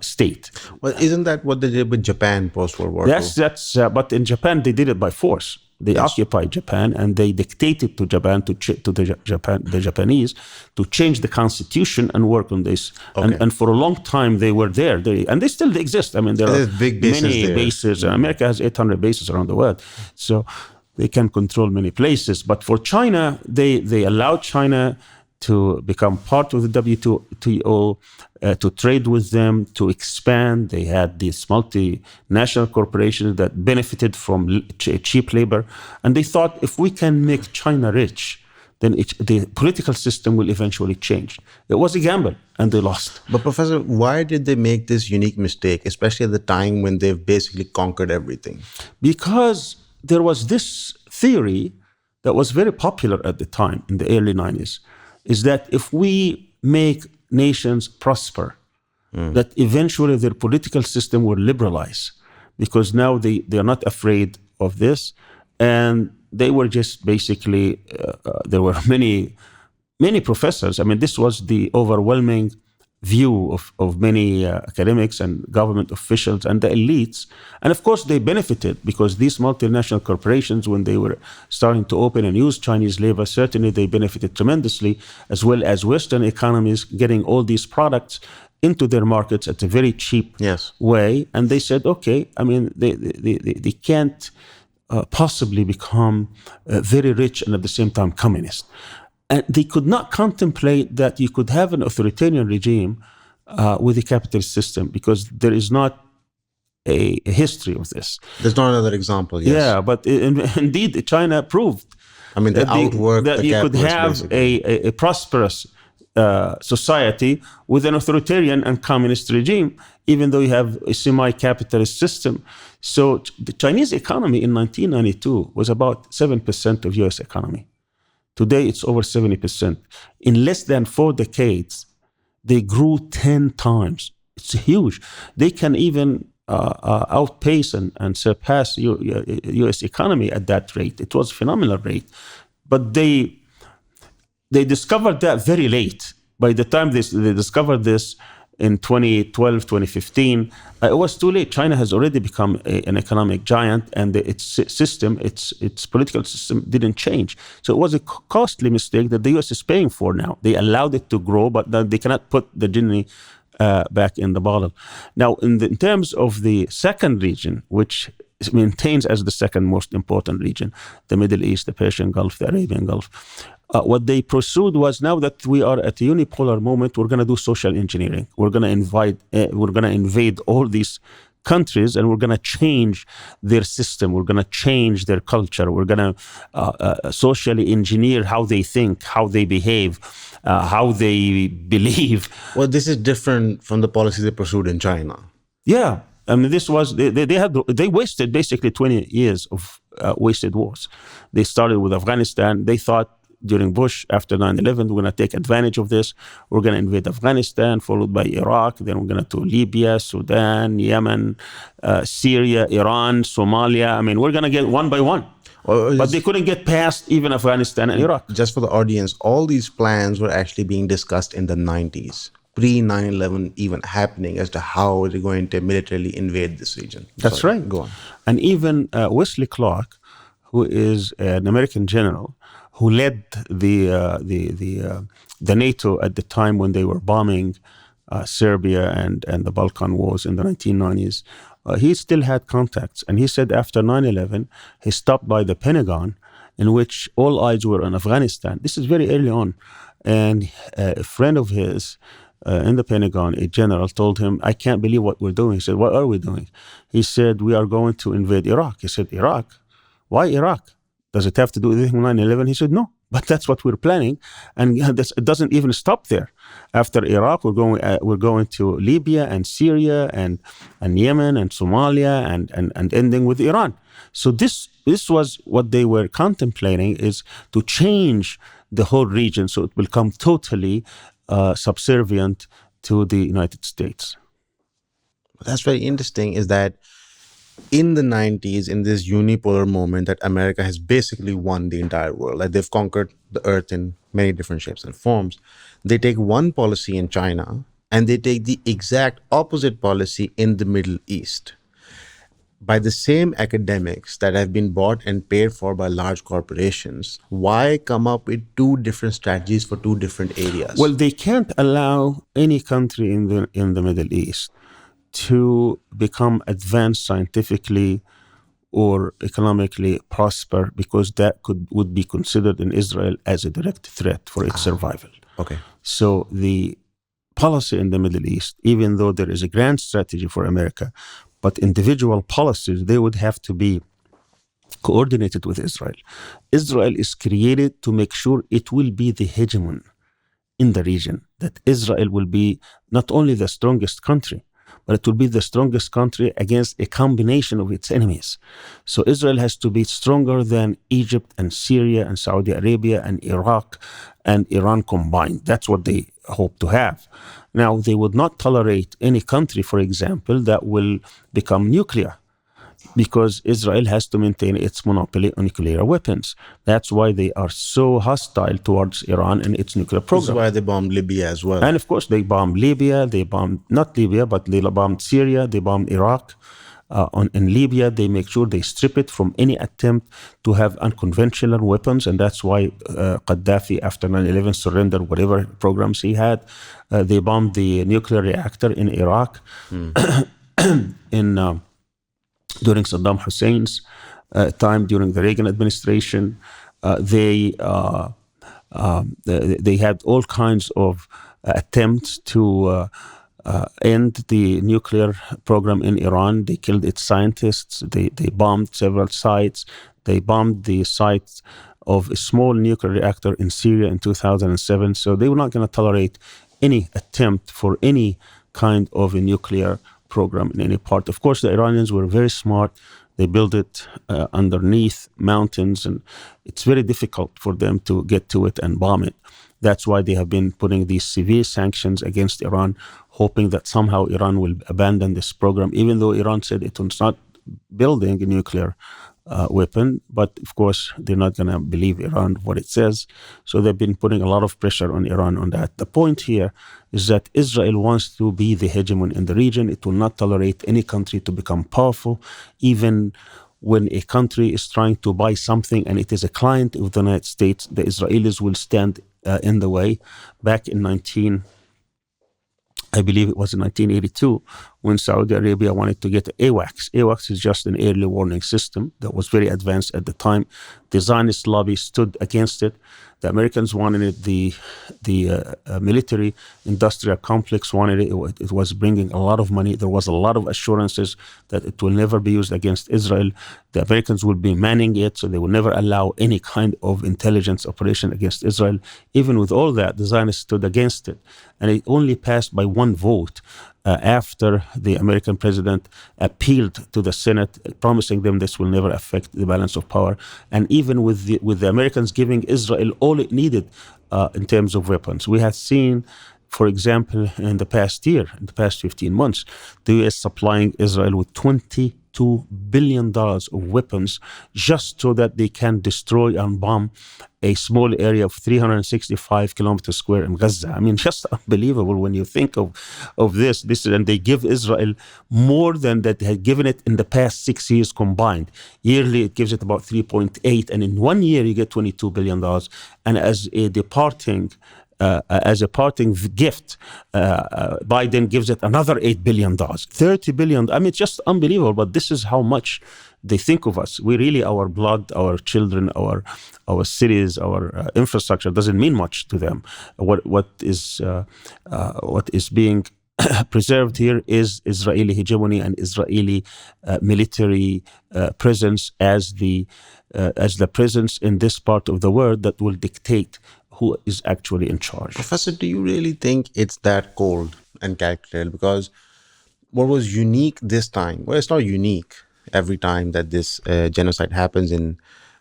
state. Well, isn't that what they did with Japan post-World War II? But in Japan, they did it by force. They occupied Japan, and they dictated to Japan the Japanese to change the constitution and work on this. Okay. And for a long time they were there. They still exist. I mean, there are big bases many there. bases. America has 800 bases around the world, so they can control many places. But for China, they allowed China to become part of the WTO, to trade with them, to expand. They had these multinational corporations that benefited from cheap labor. And they thought, if we can make China rich, then the political system will eventually change. It was a gamble, and they lost. But Professor, why did they make this unique mistake, especially at the time when they've basically conquered everything? Because there was this theory that was very popular at the time, in the early 90s, is that if we make nations prosper, that eventually their political system will liberalize, because now they are not afraid of this. And they were just basically, there were many professors. I mean, this was the overwhelming view of many academics and government officials and the elites. And of course, they benefited because these multinational corporations, when they were starting to open and use Chinese labor, certainly they benefited tremendously, as well as Western economies getting all these products into their markets at a very cheap way. And they said, okay, I mean, they can't possibly become very rich and at the same time communist. And they could not contemplate that you could have an authoritarian regime with a capitalist system, because there is not a history of this. There's not another example, yes. Yeah, but indeed, China proved I mean, they outworked that the you could capitalists, have basically. a prosperous society with an authoritarian and communist regime, even though you have a semi-capitalist system. So the Chinese economy in 1992 was about 7% of US economy. Today, it's over 70%. In less than 4 decades, they grew 10 times. It's huge. They can even outpace and surpass U.S. economy at that rate. It was a phenomenal rate. But they discovered that very late. By the time they discovered this, in 2012, 2015, it was too late. China has already become an economic giant, and its system, its political system didn't change. So it was a costly mistake that the U.S. is paying for now. They allowed it to grow, but they cannot put the genie back in the bottle. Now, in terms of the second region, which maintains as the second most important region, the Middle East, the Persian Gulf, the Arabian Gulf, what they pursued was, now that we are at a unipolar moment, we're going to do social engineering. We're going to invade all these countries, and we're going to change their system. We're going to change their culture. We're going to socially engineer how they think, how they behave, how they believe. Well, this is different from the policies they pursued in China. Yeah. I mean, this was, they wasted basically 20 years of wasted wars. They started with Afghanistan. They thought during Bush, after 9/11, we're going to take advantage of this. We're going to invade Afghanistan, followed by Iraq. Then we're going to Libya, Sudan, Yemen, Syria, Iran, Somalia. I mean, we're going to get one by one. But they couldn't get past even Afghanistan and Iraq. Just for the audience, all these plans were actually being discussed in the 90s, pre 9/11 even happening, as to how they're going to militarily invade this region. That's right. Go on. And even Wesley Clark, who is an American general, who led the NATO at the time when they were bombing Serbia and the Balkan Wars in the 1990s, he still had contacts. And he said after 9/11, he stopped by the Pentagon, in which all eyes were on Afghanistan. This is very early on. And a friend of his in the Pentagon, a general, told him, I can't believe what we're doing. He said, what are we doing? He said, we are going to invade Iraq. He said, Iraq? Why Iraq? Does it have to do with anything with 9/11? He said, no, but that's what we're planning. And it doesn't even stop there. After Iraq, we're going to Libya and Syria and Yemen and Somalia and ending with Iran. So this was what they were contemplating, is to change the whole region so it will become totally subservient to the United States. That's very interesting, is that in the 90s, in this unipolar moment, that America has basically won the entire world. Like, they've conquered the earth in many different shapes and forms. They take one policy in China, and they take the exact opposite policy in the Middle East, by the same academics that have been bought and paid for by large corporations. Why come up with two different strategies for two different areas? Well, they can't allow any country in the Middle East to become advanced scientifically or economically prosper, because that would be considered in Israel as a direct threat for its survival. Okay. So the policy in the Middle East, even though there is a grand strategy for America, but individual policies, they would have to be coordinated with Israel. Israel is created to make sure it will be the hegemon in the region, that Israel will be not only the strongest country, but it will be the strongest country against a combination of its enemies. So Israel has to be stronger than Egypt and Syria and Saudi Arabia and Iraq and Iran combined. That's what they hope to have. Now, they would not tolerate any country, for example, that will become nuclear, because Israel has to maintain its monopoly on nuclear weapons. That's why they are so hostile towards Iran and its nuclear program. This is why they bombed Libya as well. And of course, they bombed Libya, they bombed, not Libya, but they bombed Syria, they bombed Iraq. In Libya, they make sure they strip it from any attempt to have unconventional weapons. And that's why Gaddafi, after 9/11, surrendered whatever programs he had. They bombed the nuclear reactor in Iraq during Saddam Hussein's time, during the Reagan administration. They had all kinds of attempts to end the nuclear program in Iran. They killed its scientists. They bombed several sites. They bombed the site of a small nuclear reactor in Syria in 2007. So they were not going to tolerate any attempt for any kind of a nuclear program in any part. Of course, the Iranians were very smart. They built it underneath mountains, and it's very difficult for them to get to it and bomb it. That's why they have been putting these severe sanctions against Iran, hoping that somehow Iran will abandon this program, even though Iran said it was not building a nuclear weapon. But of course, they're not going to believe Iran what it says. So they've been putting a lot of pressure on Iran on that. The point here is that Israel wants to be the hegemon in the region. It will not tolerate any country to become powerful, even when a country is trying to buy something and it is a client of the United States. The Israelis will stand in the way. Back in I believe it was in 1982, when Saudi Arabia wanted to get AWACS. AWACS is just an early warning system that was very advanced at the time. The Zionist lobby stood against it. The Americans wanted it. The military industrial complex wanted it. It was bringing a lot of money. There was a lot of assurances that it will never be used against Israel. The Americans will be manning it, so they will never allow any kind of intelligence operation against Israel. Even with all that, the Zionists stood against it. And it only passed by one vote after the American president appealed to the Senate, promising them this will never affect the balance of power. And even with the Americans giving Israel all it needed in terms of weapons, we have seen, for example, in the past 15 months, the U.S. supplying Israel with $22 billion of weapons just so that they can destroy and bomb a small area of 365 kilometers square in Gaza. I mean, just unbelievable when you think of this. And they give Israel more than that they had given it in the past 6 years combined. Yearly, it gives it about 3.8. And in 1 year, you get $22 billion. And as a parting gift, Biden gives it another $8 billion, $30 billion. I mean, it's just unbelievable, but this is how much they think of us. We really, our blood, our children, our cities, our infrastructure doesn't mean much to them. What is being preserved here is Israeli hegemony and Israeli military presence as the presence in this part of the world that will dictate who is actually in charge. Professor, do you really think it's that cold and calculated? Because what was unique this time, well, it's not unique every time that this genocide happens in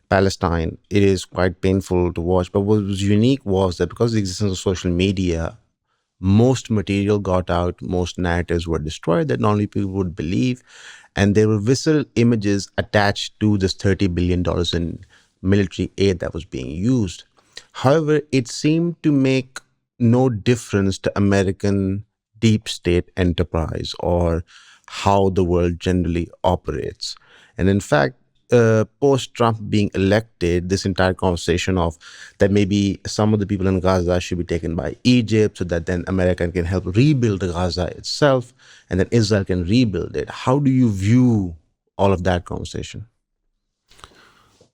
Palestine. It is quite painful to watch. But what was unique was that because of the existence of social media, most material got out, most narratives were destroyed that normally people would believe. And there were visceral images attached to this $30 billion in military aid that was being used. However, it seemed to make no difference to American deep state enterprise or how the world generally operates. And in fact, post-Trump being elected, this entire conversation of that maybe some of the people in Gaza should be taken by Egypt so that then America can help rebuild Gaza itself and then Israel can rebuild it. How do you view all of that conversation?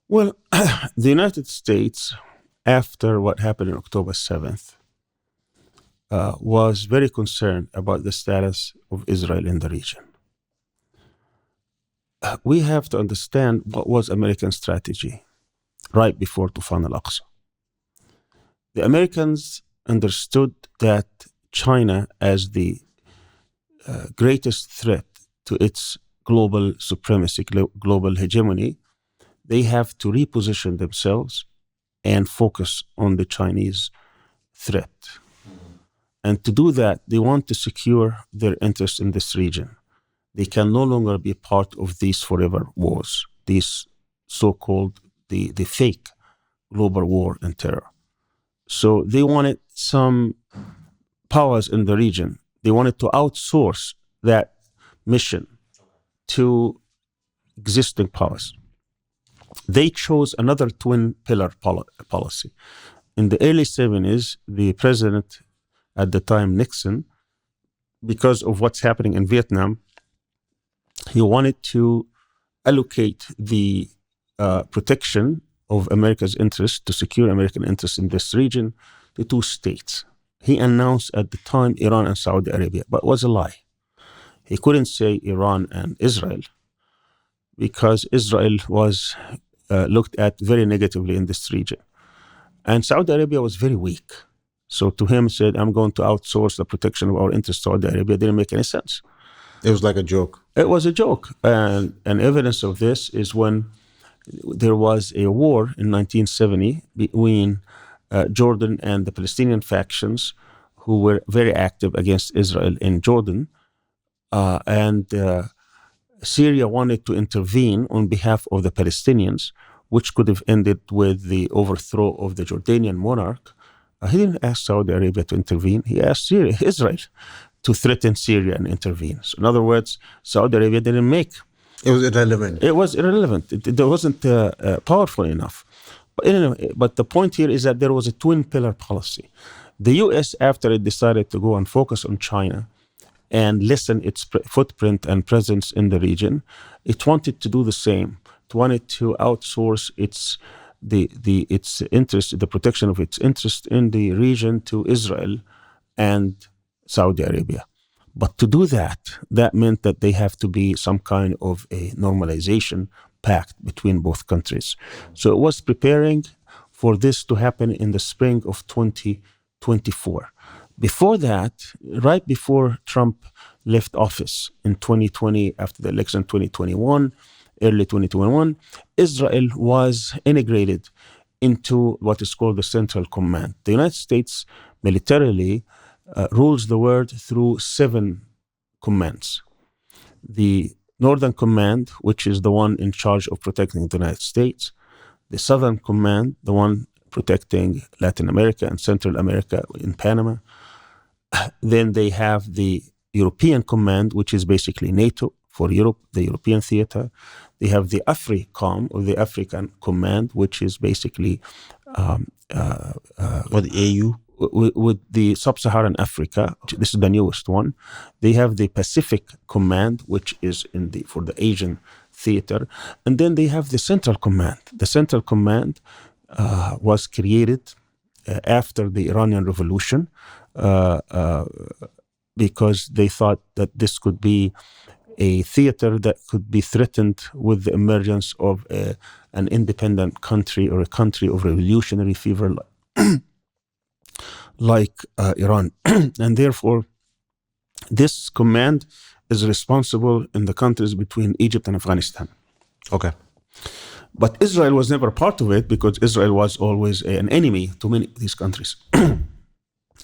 Well, the United States, after what happened on October 7th, was very concerned about the status of Israel in the region. We have to understand what was American strategy right before Tufan al-Aqsa. The Americans understood that China, as the greatest threat to its global supremacy, global hegemony, they have to reposition themselves and focus on the Chinese threat. And to do that, they want to secure their interests in this region. They can no longer be part of these forever wars, these so-called, the fake global war and terror. So they wanted some powers in the region. They wanted to outsource that mission to existing powers. They chose another twin pillar policy. In the early 70s, the president at the time, Nixon, because of what's happening in Vietnam, he wanted to allocate the protection of America's interests, to secure American interests in this region, to two states. He announced at the time Iran and Saudi Arabia, but it was a lie. He couldn't say Iran and Israel because Israel was looked at very negatively in this region. And Saudi Arabia was very weak. So to him, said, I'm going to outsource the protection of our interests to Saudi Arabia. It didn't make any sense. It was like a joke. It was a joke. And evidence of this is when there was a war in 1970 between Jordan and the Palestinian factions who were very active against Israel in Jordan. And Syria wanted to intervene on behalf of the Palestinians, which could have ended with the overthrow of the Jordanian monarch. He didn't ask Saudi Arabia to intervene. He asked Israel to threaten Syria and intervene. So in other words, Saudi Arabia didn't make. It was irrelevant. It was irrelevant. It wasn't powerful enough. But anyway, but the point here is that there was a twin pillar policy. The U.S., after it decided to go and focus on China and lessen its footprint and presence in the region, it wanted to do the same. It wanted to outsource its interest, the protection of its interest in the region to Israel and Saudi Arabia. But to do that meant that they have to be some kind of a normalization pact between both countries. So it was preparing for this to happen in the spring of 2024. Before that, right before Trump left office in 2020, after the election 2021, early 2021, Israel was integrated into what is called the Central Command. The United States militarily rules the world through 7 commands. The Northern Command, which is the one in charge of protecting the United States. The Southern Command, the one protecting Latin America and Central America in Panama. Then they have the European Command, which is basically NATO for Europe, the European theater. They have the AFRICOM, or the African Command, which is basically Or the AU. with the Sub-Saharan Africa. This is the newest one. They have the Pacific Command, which is for the Asian theater. And then they have the Central Command. The Central Command was created after the Iranian Revolution because they thought that this could be a theater that could be threatened with the emergence of an independent country or a country of revolutionary fever like Iran. And therefore, this command is responsible in the countries between Egypt and Afghanistan. Okay. But Israel was never part of it because Israel was always an enemy to many of these countries.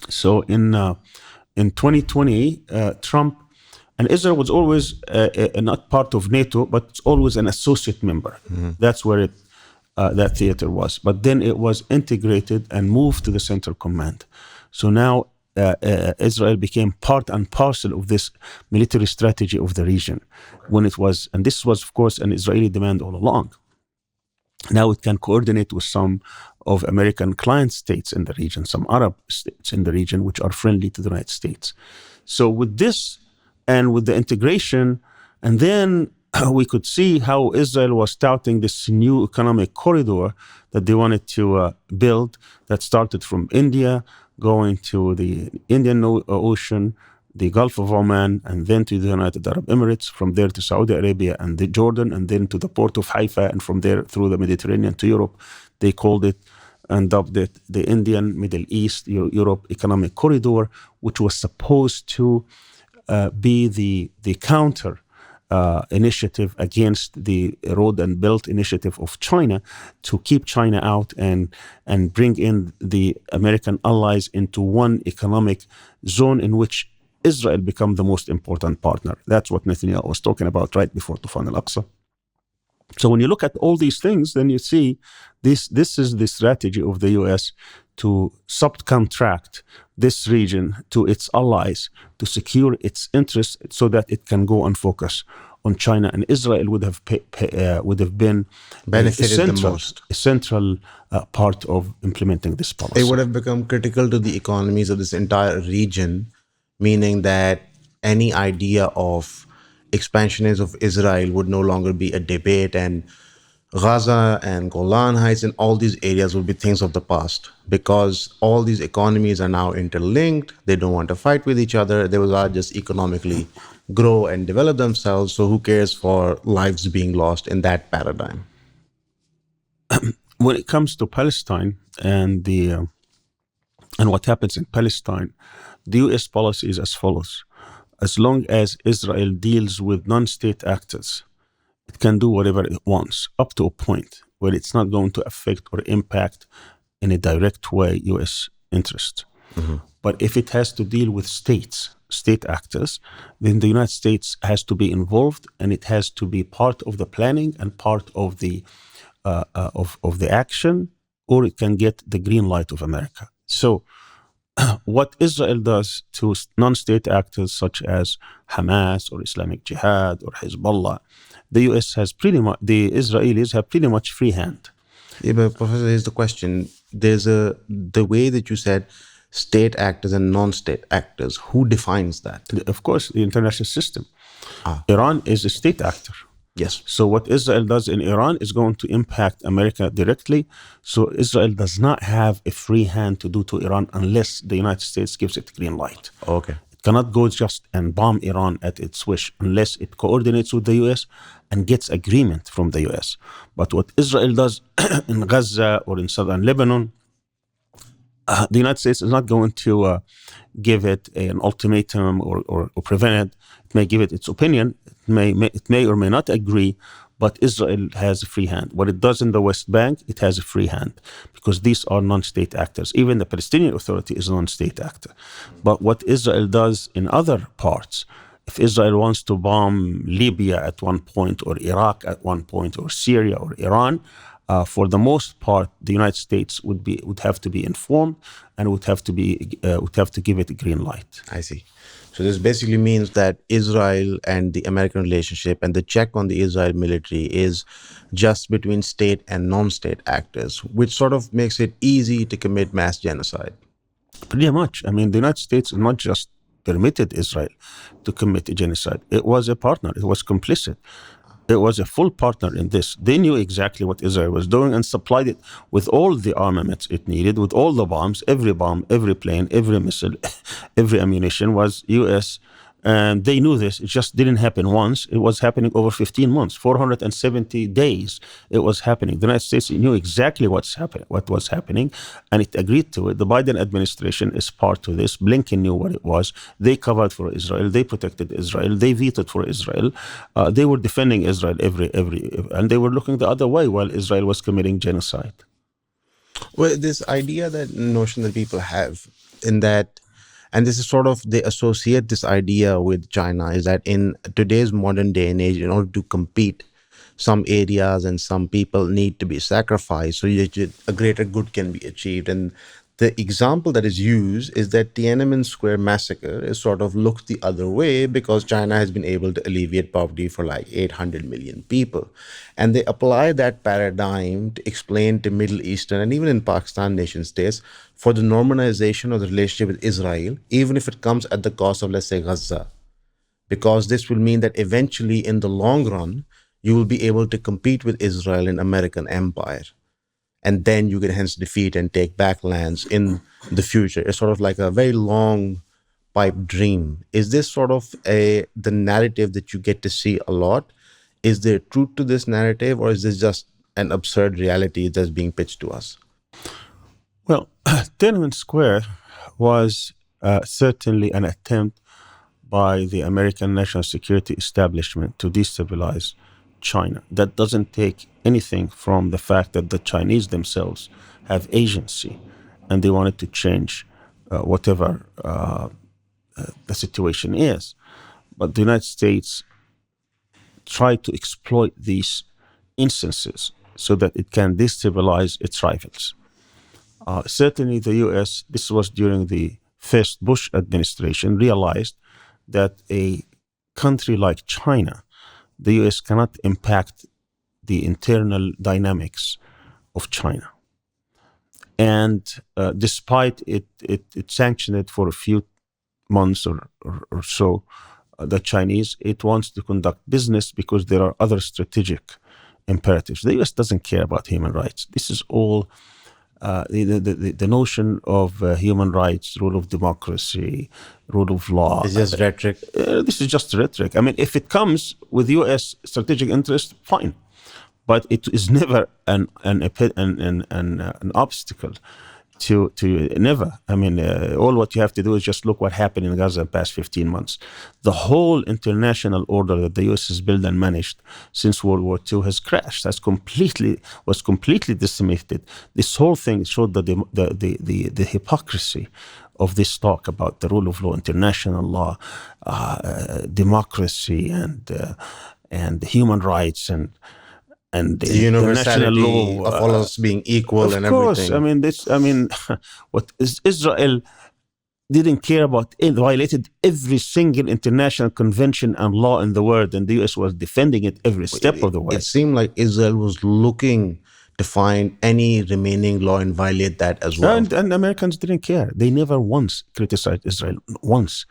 So in 2020, Trump, and Israel was always not part of NATO, but it's always an associate member. Mm-hmm. That's where that theater was. But then it was integrated and moved to the Central Command. So now Israel became part and parcel of this military strategy of the region. And this was, of course, an Israeli demand all along. Now it can coordinate with some of American client states in the region, some Arab states in the region, which are friendly to the United States. So with this and with the integration, and then we could see how Israel was touting this new economic corridor that they wanted to build that started from India, going to the Indian Ocean, the Gulf of Oman, and then to the United Arab Emirates, from there to Saudi Arabia and the Jordan, and then to the port of Haifa, and from there through the Mediterranean to Europe. They called it and dubbed it the Indian Middle East Europe Economic Corridor, which was supposed to be the counter initiative against the Road and Belt Initiative of China, to keep China out and bring in the American allies into one economic zone in which Israel become the most important partner. That's what Netanyahu was talking about right before Tufan al-Aqsa. So when you look at all these things, then you see this is the strategy of the U.S. to subcontract this region to its allies to secure its interests so that it can go and focus on China. And Israel would have been benefited the most. A central part of implementing this policy. It would have become critical to the economies of this entire region, meaning that any idea of expansionism of Israel would no longer be a debate, and Gaza and Golan Heights and all these areas will be things of the past, because all these economies are now interlinked. They don't want to fight with each other. They will just economically grow and develop themselves. So who cares for lives being lost in that paradigm? When it comes to Palestine and what happens in Palestine, the U.S. policy is as follows. As long as Israel deals with non-state actors, it can do whatever it wants up to a point where it's not going to affect or impact in a direct way U.S. interests. Mm-hmm. But if it has to deal with states state actors, then the United States has to be involved, and it has to be part of the planning and part of the of the action, or it can get the green light of America. So what Israel does to non-state actors such as Hamas or Islamic Jihad or Hezbollah, the U.S. has pretty much, the Israelis have pretty much free hand. Yeah, but Professor, here's the question. The way that you said state actors and non-state actors, who defines that? Of course, the international system. Iran is a state actor. Yes. So what Israel does in Iran is going to impact America directly. So Israel does not have a free hand to do to Iran unless the United States gives it green light. Okay. It cannot go just and bomb Iran at its wish unless it coordinates with the US and gets agreement from the US. But what Israel does in Gaza or in southern Lebanon, the United States is not going to give it an ultimatum or prevent it. It may give it its opinion. It may or may not agree, but Israel has a free hand. What it does in the West Bank, it has a free hand because these are non-state actors. Even the Palestinian Authority is a non-state actor. But what Israel does in other parts, if Israel wants to bomb Libya at one point or Iraq at one point or Syria or Iran, for the most part, the United States would have to be informed and would have to give it a green light. I see. So this basically means that Israel and the American relationship and the check on the Israel military is just between state and non-state actors, which sort of makes it easy to commit mass genocide. Pretty much. I mean, the United States not just permitted Israel to commit a genocide. It was a partner. It was complicit. It was a full partner in this. They knew exactly what Israel was doing and supplied it with all the armaments it needed, with all the bombs, every bomb, every plane, every missile, every ammunition was U.S. And they knew this. It just didn't happen once. It was happening over 15 months, 470 days. It was happening. The United States knew exactly what was happening, and it agreed to it. The Biden administration is part of this. Blinken knew what it was. They covered for Israel. They protected Israel. They vetoed for Israel. They were defending Israel and they were looking the other way while Israel was committing genocide. Well, this idea, that notion that people have in that, and this is sort of, they associate this idea with China, is that in today's modern day and age, in order to compete, some areas and some people need to be sacrificed so that a greater good can be achieved. And the example that is used is that Tiananmen Square massacre is sort of looked the other way because China has been able to alleviate poverty for like 800 million people. And they apply that paradigm to explain to Middle Eastern and even in Pakistan nation states for the normalization of the relationship with Israel, even if it comes at the cost of, let's say, Gaza. Because this will mean that eventually in the long run, you will be able to compete with Israel in American empire. And then you can hence defeat and take back lands in the future. It's sort of like a very long pipe dream. Is this sort of the narrative that you get to see a lot? Is there truth to this narrative, or is this just an absurd reality that's being pitched to us? Well, Tiananmen Square was certainly an attempt by the American national security establishment to destabilize China. That doesn't take anything from the fact that the Chinese themselves have agency and they wanted to change whatever the situation is. But the United States tried to exploit these instances so that it can destabilize its rivals. Certainly the US, this was during the first Bush administration, realized that a country like China, the US cannot impact the internal dynamics of China. And despite it sanctioned it for a few months or so, the Chinese, it wants to conduct business because there are other strategic imperatives. The US doesn't care about human rights. This is all the notion of human rights, rule of democracy, rule of law. It's just rhetoric. This is just rhetoric. I mean, if it comes with U.S. strategic interest, fine, but it is never an obstacle to never. I mean, all what you have to do is just look what happened in Gaza in the past 15 months. The whole international order that the U.S. has built and managed since World War II has crashed. Was completely decimated. This whole thing showed that the hypocrisy of this talk about the rule of law, international law, democracy, and human rights, and The the international universality law. of all of us being equal Of and course, I everything. mean this. I mean, what is Israel didn't care about it, violated every single international convention and law in the world, and the U.S. was defending it every step of the way. It seemed like Israel was looking to find any remaining law and violate that as well. And Americans didn't care. They never once criticized Israel. Once.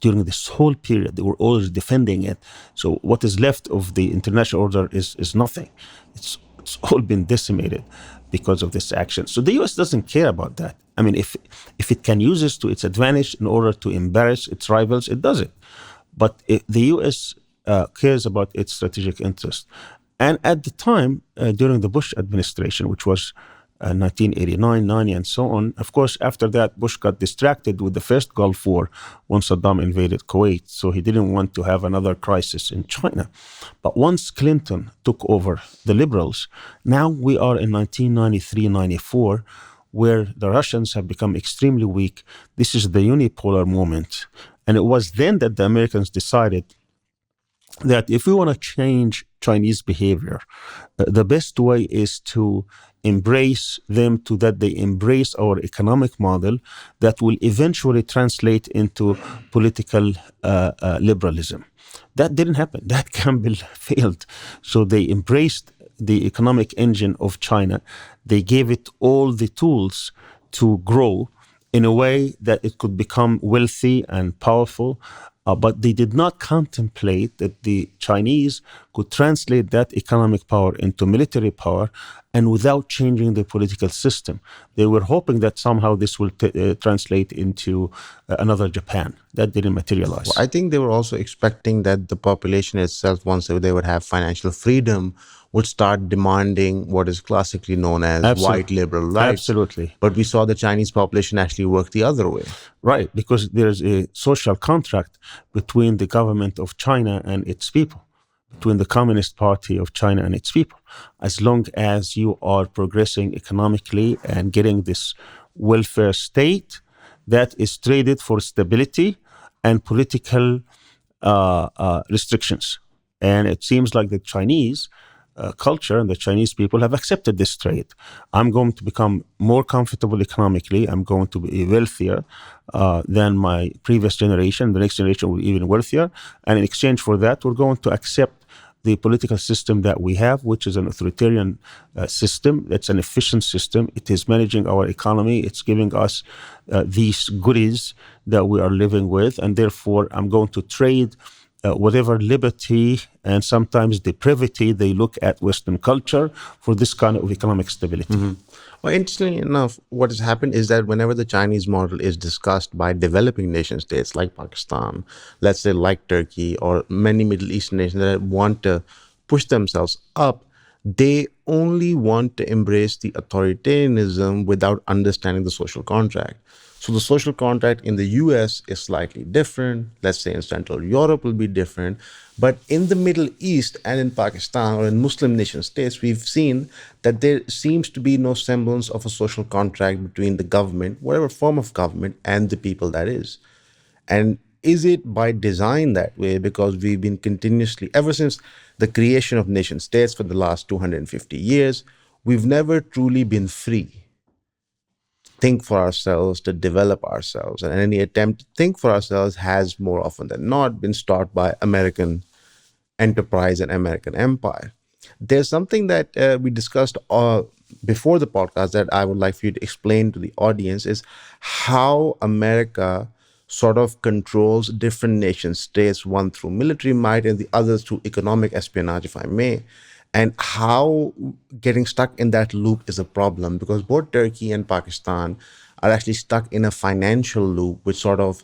During this whole period, they were always defending it. So what is left of the international order is nothing. It's all been decimated because of this action. So the U.S. doesn't care about that. I mean, if it can use this to its advantage in order to embarrass its rivals, it does it. But the U.S. Cares about its strategic interest. And at the time, during the Bush administration, which was 1989, 90, and so on, of course, after that, Bush got distracted with the first Gulf War when Saddam invaded Kuwait. So he didn't want to have another crisis in China. But once Clinton took over the liberals, now we are in 1993, 94, where the Russians have become extremely weak. This is the unipolar moment. And it was then that the Americans decided that if we want to change Chinese behavior, the best way is to embrace them, to that they embrace our economic model that will eventually translate into political liberalism. That didn't happen. That Campbell failed. So they embraced the economic engine of China. They gave it all the tools to grow in a way that it could become wealthy and powerful. But they did not contemplate that the Chinese could translate that economic power into military power and without changing the political system. They were hoping that somehow this will translate into another Japan. That didn't materialize. Well, I think they were also expecting that the population itself, once they would have financial freedom, would start demanding what is classically known as white liberal rights. Absolutely. But we saw the Chinese population actually work the other way. Right, because there's a social contract between the government of China and its people, between the Communist Party of China and its people. As long as you are progressing economically and getting this welfare state that is traded for stability and political restrictions. And it seems like the Chinese culture and the Chinese people have accepted this trade. I'm going to become more comfortable economically. I'm going to be wealthier than my previous generation. The next generation will be even wealthier. And in exchange for that, we're going to accept the political system that we have, which is an authoritarian system. It's an efficient system. It is managing our economy. It's giving us these goodies that we are living with. And therefore, I'm going to trade whatever liberty and sometimes depravity they look at Western culture for this kind of economic stability. Mm-hmm. Well, interestingly enough, what has happened is that whenever the Chinese model is discussed by developing nation states like Pakistan, let's say like Turkey, or many Middle Eastern nations that want to push themselves up, they only want to embrace the authoritarianism without understanding the social contract. So the social contract in the US is slightly different. Let's say in Central Europe will be different. But in the Middle East and in Pakistan or in Muslim nation states, we've seen that there seems to be no semblance of a social contract between the government, whatever form of government, and the people that is. And is it by design that way? Because we've been continuously, ever since the creation of nation states for the last 250 years, we've never truly been free. Think for ourselves, to develop ourselves. And any attempt to think for ourselves has more often than not been stopped by American enterprise and American empire. There's something that we discussed before the podcast that I would like for you to explain to the audience is how America sort of controls different nation states, one through military might and the other through economic espionage, if I may. And how getting stuck in that loop is a problem, because both Turkey and Pakistan are actually stuck in a financial loop, which sort of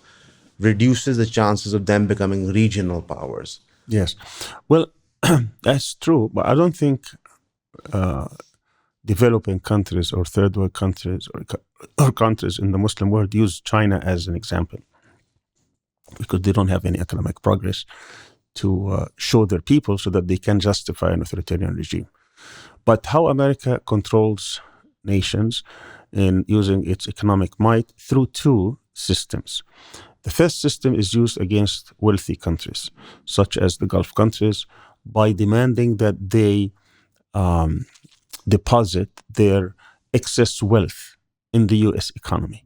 reduces the chances of them becoming regional powers. Yes. Well, that's true. But I don't think developing countries or third world countries or countries in the Muslim world use China as an example, because they don't have any economic progress to show their people so that they can justify an authoritarian regime. But how America controls nations in using its economic might through two systems. The first system is used against wealthy countries, such as the Gulf countries, by demanding that they deposit their excess wealth in the U.S. economy.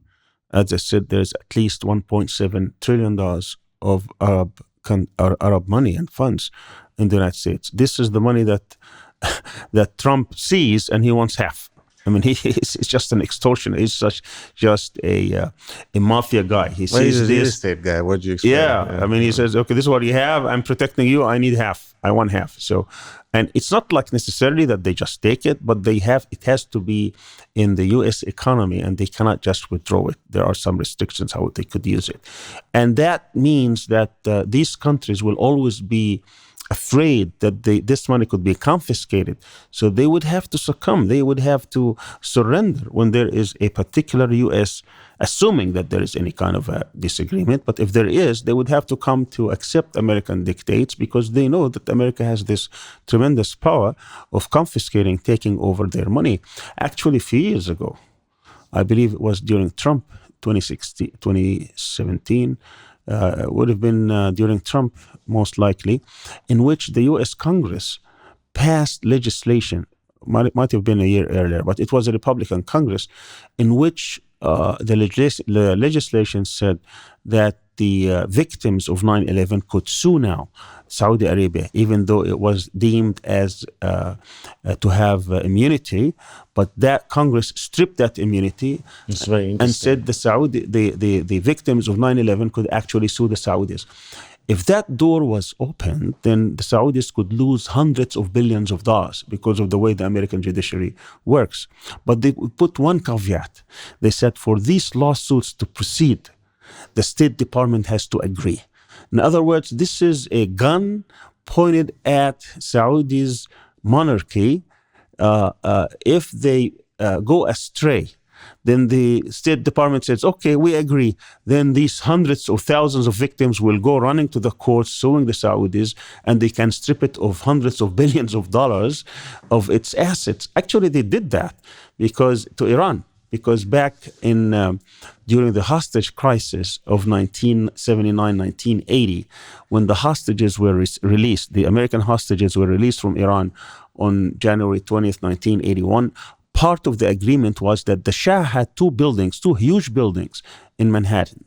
As I said, there's at least $1.7 trillion of Arab money and funds in the United States. This is the money that Trump sees, and he wants half. I mean, he's just an extortioner. He's just a mafia guy. He Well, he's sees a real this. estate guy. What do you expect? Yeah, I mean, he says, okay, this is what you have. I'm protecting you. I need half. I want half. So, and it's not like necessarily that they just take it, but it has to be in the U.S. economy, and they cannot just withdraw it. There are some restrictions how they could use it. And that means that these countries will always be afraid that this money could be confiscated. So they would have to succumb. They would have to surrender when there is a particular U.S., assuming that there is any kind of a disagreement. But if there is, they would have to come to accept American dictates, because they know that America has this tremendous power of confiscating, taking over their money. Actually, a few years ago, I believe it was during Trump, 2017, would have been during Trump, most likely, in which the U.S. Congress passed legislation, might have been a year earlier, but it was a Republican Congress, in which the legislation said that the victims of 9/11 could sue now Saudi Arabia, even though it was deemed as to have immunity, but that Congress stripped that immunity. It's very And interesting. said the victims of 9/11 could actually sue the Saudis. If that door was opened, then the Saudis could lose hundreds of billions of dollars because of the way the American judiciary works. But they put one caveat. They said for these lawsuits to proceed, the State Department has to agree. In other words, this is a gun pointed at Saudi's monarchy. If they go astray, then the State Department says, okay, we agree. Then these hundreds of thousands of victims will go running to the courts suing the Saudis, and they can strip it of hundreds of billions of dollars of its assets. Actually, they did that to Iran, because back in during the hostage crisis of 1979-1980, when the hostages were released, the American hostages were released from Iran on January 20th, 1981, part of the agreement was that the Shah had two huge buildings in Manhattan.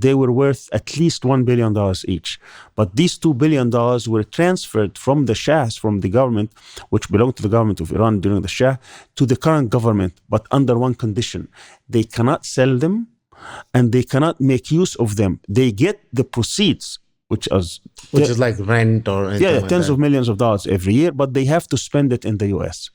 They were worth at least $1 billion each. But these $2 billion were transferred from the Shahs, from the government, which belonged to the government of Iran during the Shah, to the current government, but under one condition. They cannot sell them, and they cannot make use of them. They get the proceeds, which is like rent or anything like tens that. of millions of dollars every year, but they have to spend it in the U.S.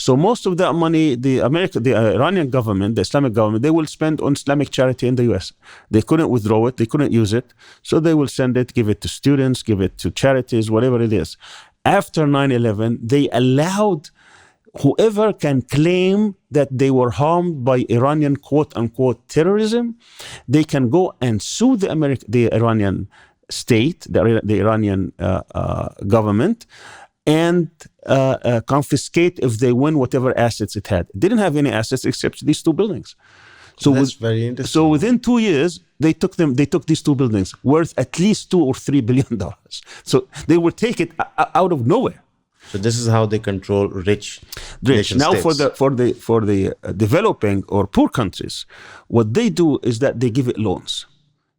So most of that money, the Iranian government, the Islamic government, they will spend on Islamic charity in the U.S. They couldn't withdraw it. They couldn't use it. So they will send it, give it to students, give it to charities, whatever it is. After 9/11, they allowed whoever can claim that they were harmed by Iranian quote-unquote terrorism, they can go and sue the Iranian state, the Iranian government, and confiscate if they win whatever assets it had. It didn't have any assets except these two buildings. So That's very interesting. So within 2 years, they took these two buildings worth at least $2 or $3 billion. So they would take it out of nowhere. So this is how they control rich nation Now states. for the developing or poor countries, what they do is that they give it loans.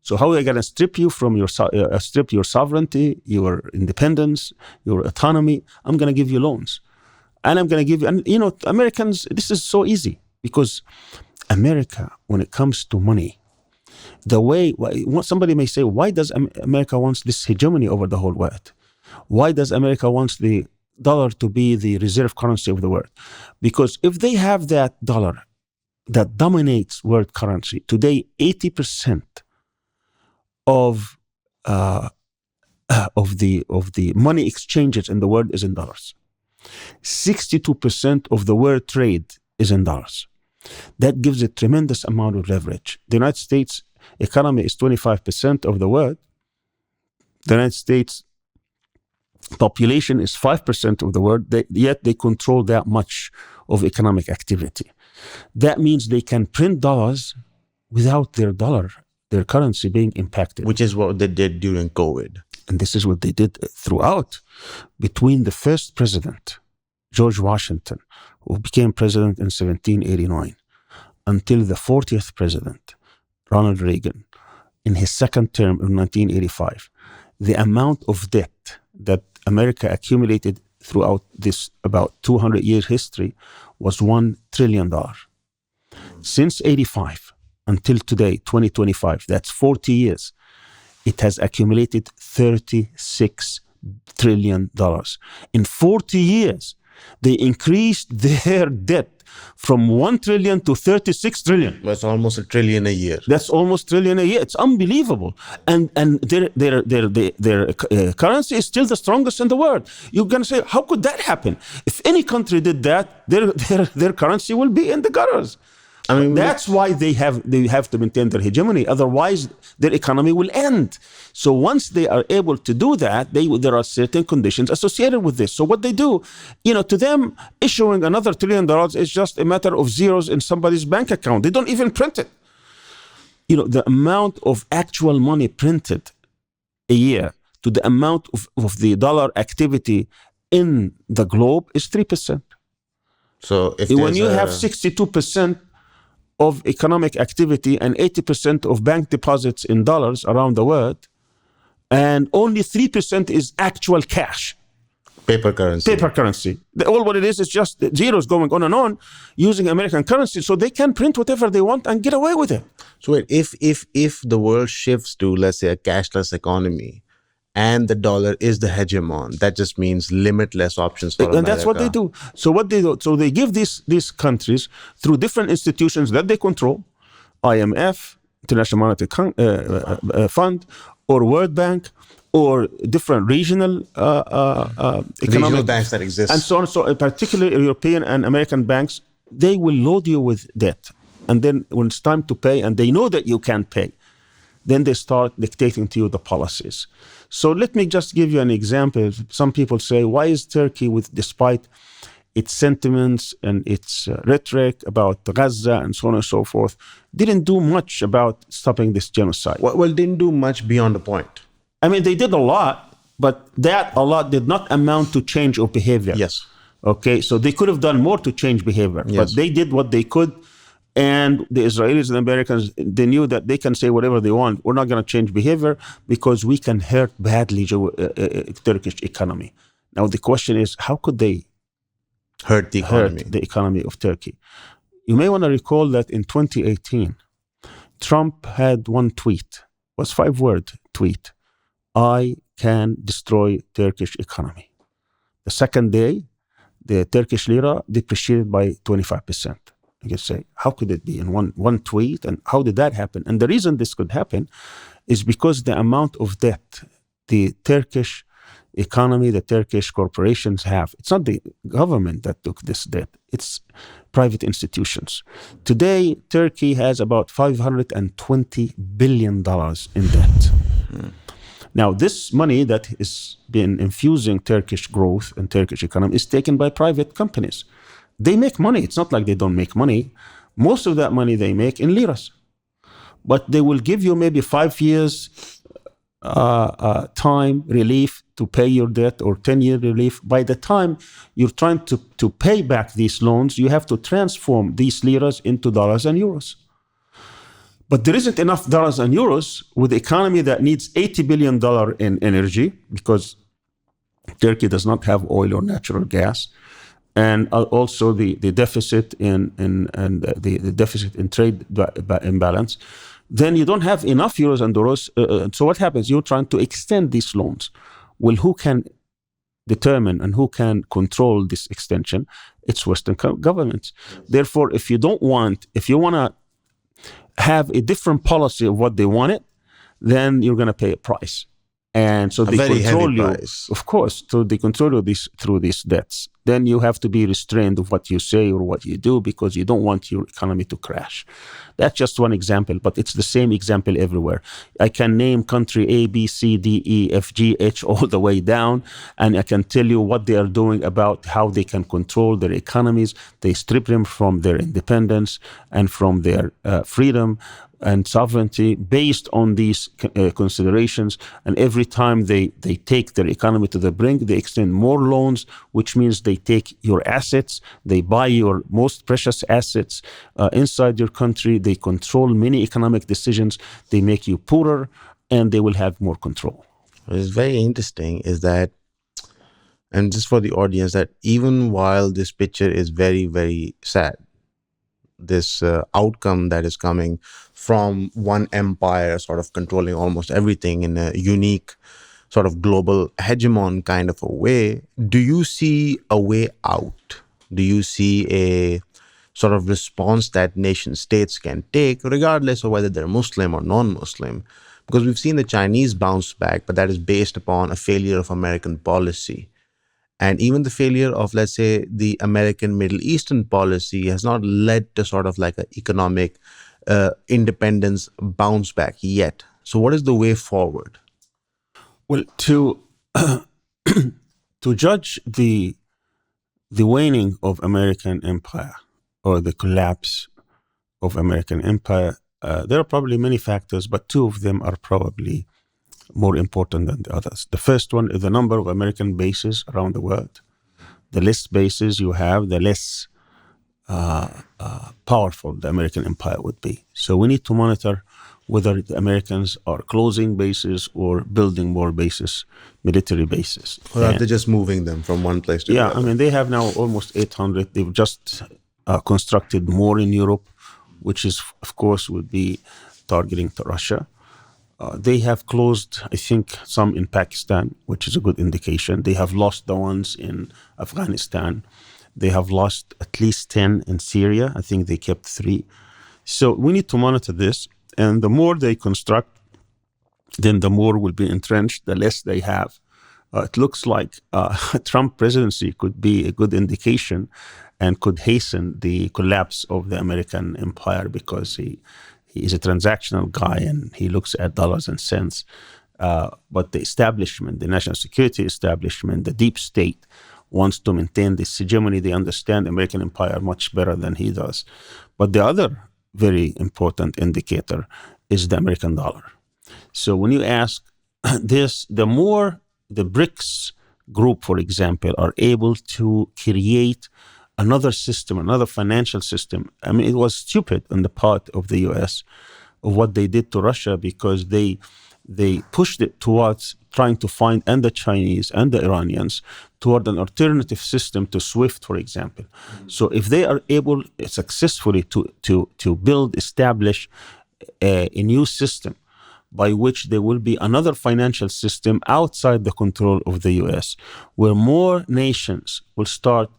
So how are they going to strip you from your sovereignty, your independence, your autonomy? I'm going to give you loans, and I'm going to give you. And Americans, this is so easy, because America, when it comes to money, somebody may say, why does America wants this hegemony over the whole world? Why does America wants the dollar to be the reserve currency of the world? Because if they have that dollar that dominates world currency today, 80% of the money exchanges in the world is in dollars. 62% of the world trade is in dollars. That gives a tremendous amount of leverage. The United States economy is 25% of the world. The United States population is 5% of the world, yet they control that much of economic activity. That means they can print dollars without their dollar, their currency being impacted. Which is what they did during COVID. And this is what they did throughout, between the first president, George Washington, who became president in 1789, until the 40th president, Ronald Reagan, in his second term in 1985. The amount of debt that America accumulated throughout this about 200-year history was $1 trillion. Since 85 until today, 2025, that's 40 years, it has accumulated $36 trillion. In 40 years, they increased their debt from 1 trillion to 36 trillion. That's almost $1 trillion a year. That's almost $1 trillion a year. It's unbelievable. And their currency is still the strongest in the world. You're going to say, how could that happen? If any country did that, their currency will be in the gutters. I mean, that's why they have to maintain their hegemony. Otherwise, their economy will end. So once they are able to do that, there are certain conditions associated with this. So what they do, to them, issuing another $1 trillion is just a matter of zeros in somebody's bank account. They don't even print it. The amount of actual money printed a year to the amount of the dollar activity in the globe is 3%. So when you have 62% of economic activity and 80% of bank deposits in dollars around the world, and only 3% is actual cash. Paper currency. All what it is just zeros going on and on using American currency, so they can print whatever they want and get away with it. So wait, if the world shifts to, let's say, a cashless economy, and the dollar is the hegemon, that just means limitless options for America. And that's what they do. So what they do, so they give these countries, through different institutions that they control, IMF, International Monetary Fund, or World Bank, or different regional economic banks that exist, and so on. So particularly European and American banks, they will load you with debt. And then when it's time to pay, and they know that you can't pay, then they start dictating to you the policies. So let me just give you an example. Some people say, why is Turkey, despite its sentiments and its rhetoric about Gaza and so on and so forth, didn't do much about stopping this genocide? Well, didn't do much beyond the point. I mean, they did a lot, but that a lot did not amount to change of behavior. Yes. Okay, so they could have done more to change behavior, but they did what they could. And the Israelis and the Americans, they knew that they can say whatever they want. We're not going to change behavior because we can hurt badly Turkish economy. Now, the question is, how could they hurt the economy of Turkey? You may want to recall that in 2018, Trump had one tweet, was 5-word tweet: I can destroy Turkish economy. The second day, the Turkish lira depreciated by 25%. You can say, how could it be in one tweet? And how did that happen? And the reason this could happen is because the amount of debt the Turkish economy, the Turkish corporations have. It's not the government that took this debt. It's private institutions. Today, Turkey has about $520 billion in debt. Now, this money that has been infusing Turkish growth and Turkish economy is taken by private companies. They make money. It's not like they don't make money. Most of that money they make in liras. But they will give you maybe 5 years time relief to pay your debt, or 10-year relief. By the time you're trying to pay back these loans, you have to transform these liras into dollars and euros. But there isn't enough dollars and euros with the economy that needs $80 billion in energy, because Turkey does not have oil or natural gas. And also the deficit the deficit in trade imbalance, then you don't have enough euros and dollars. So what happens? You're trying to extend these loans. Well, who can determine and who can control this extension? It's Western governments. Therefore, if you want to have a different policy of what they wanted, then you're going to pay a price. And so they control you, of course. So they control you through these debts. then you have to be restrained of what you say or what you do because you don't want your economy to crash. That's just one example, but it's the same example everywhere. I can name country A, B, C, D, E, F, G, H, all the way down, and I can tell you what they are doing about how they can control their economies. They strip them from their independence and from their freedom and sovereignty based on these considerations. And every time they take their economy to the brink, they extend more loans, which means they take your assets, they buy your most precious assets inside your country, they control many economic decisions, they make you poorer, and they will have more control. What is very interesting is that, and just for the audience, that even while this picture is very, very sad, this outcome that is coming from one empire sort of controlling almost everything in a unique sort of global hegemon kind of a way, do you see a way out? Do you see a sort of response that nation states can take, regardless of whether they're Muslim or non-Muslim? Because we've seen the Chinese bounce back, but that is based upon a failure of American policy. And even the failure of, let's say, the American Middle Eastern policy has not led to sort of like an economic independence bounce back yet. So what is the way forward? Well, to judge the waning of American empire or the collapse of American empire, there are probably many factors, but two of them are probably more important than the others. The first one is the number of American bases around the world. The less bases you have, the less powerful the American empire would be. So we need to monitor whether the Americans are closing bases or building more bases, military bases. Or are they just moving them from one place to the other? I mean, they have now almost 800. They've just constructed more in Europe, which is, of course, would be targeting to Russia. They have closed, I think, some in Pakistan, which is a good indication. They have lost the ones in Afghanistan. They have lost at least 10 in Syria. I think they kept 3. So we need to monitor this. And the more they construct, then the more will be entrenched, the less they have. It looks like Trump presidency could be a good indication and could hasten the collapse of the American empire because he is a transactional guy and he looks at dollars and cents. But the establishment, the national security establishment, the deep state wants to maintain this hegemony. They understand the American empire much better than he does. But the other very important indicator is the American dollar. So when you ask this, the more the BRICS group, for example, are able to create another system, another financial system. I mean, it was stupid on the part of the U.S. of what they did to Russia because they pushed it towards trying to find, and the Chinese and the Iranians, toward an alternative system to SWIFT, for example. So if they are able successfully to establish a new system by which there will be another financial system outside the control of the U.S., where more nations will start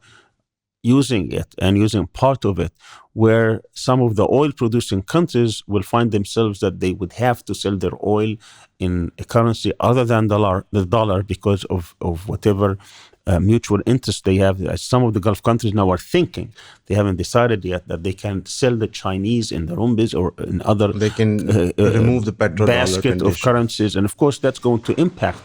using it and using part of it, where some of the oil-producing countries will find themselves that they would have to sell their oil in a currency other than the dollar because of whatever mutual interest they have. Some of the Gulf countries now are thinking, they haven't decided yet, that they can sell the Chinese in the rumbis or in other they can remove the petrodollar basket of currencies. And of course, that's going to impact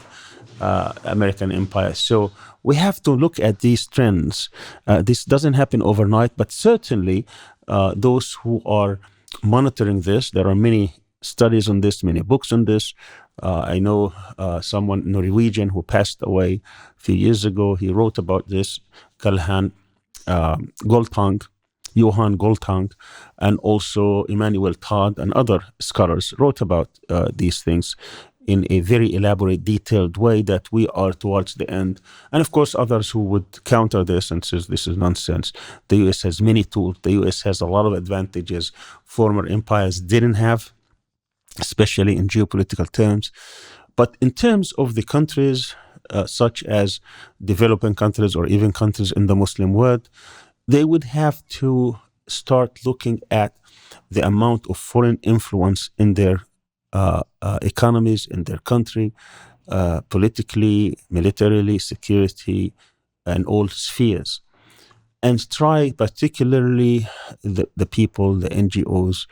American empire. So we have to look at these trends. This doesn't happen overnight, but certainly those who are monitoring this, there are many studies on this, many books on this. I know someone Norwegian who passed away a few years ago. He wrote about this, Johan Galtung, and also Emmanuel Todd and other scholars wrote about these things in a very elaborate, detailed way that we are towards the end. And of course, others who would counter this and says this is nonsense. The U.S. has many tools. The U.S. has a lot of advantages former empires didn't have, especially in geopolitical terms. But in terms of the countries, such as developing countries or even countries in the Muslim world, they would have to start looking at the amount of foreign influence in their economies, in their country, politically, militarily, security, and all spheres, and try particularly the people, the NGOs,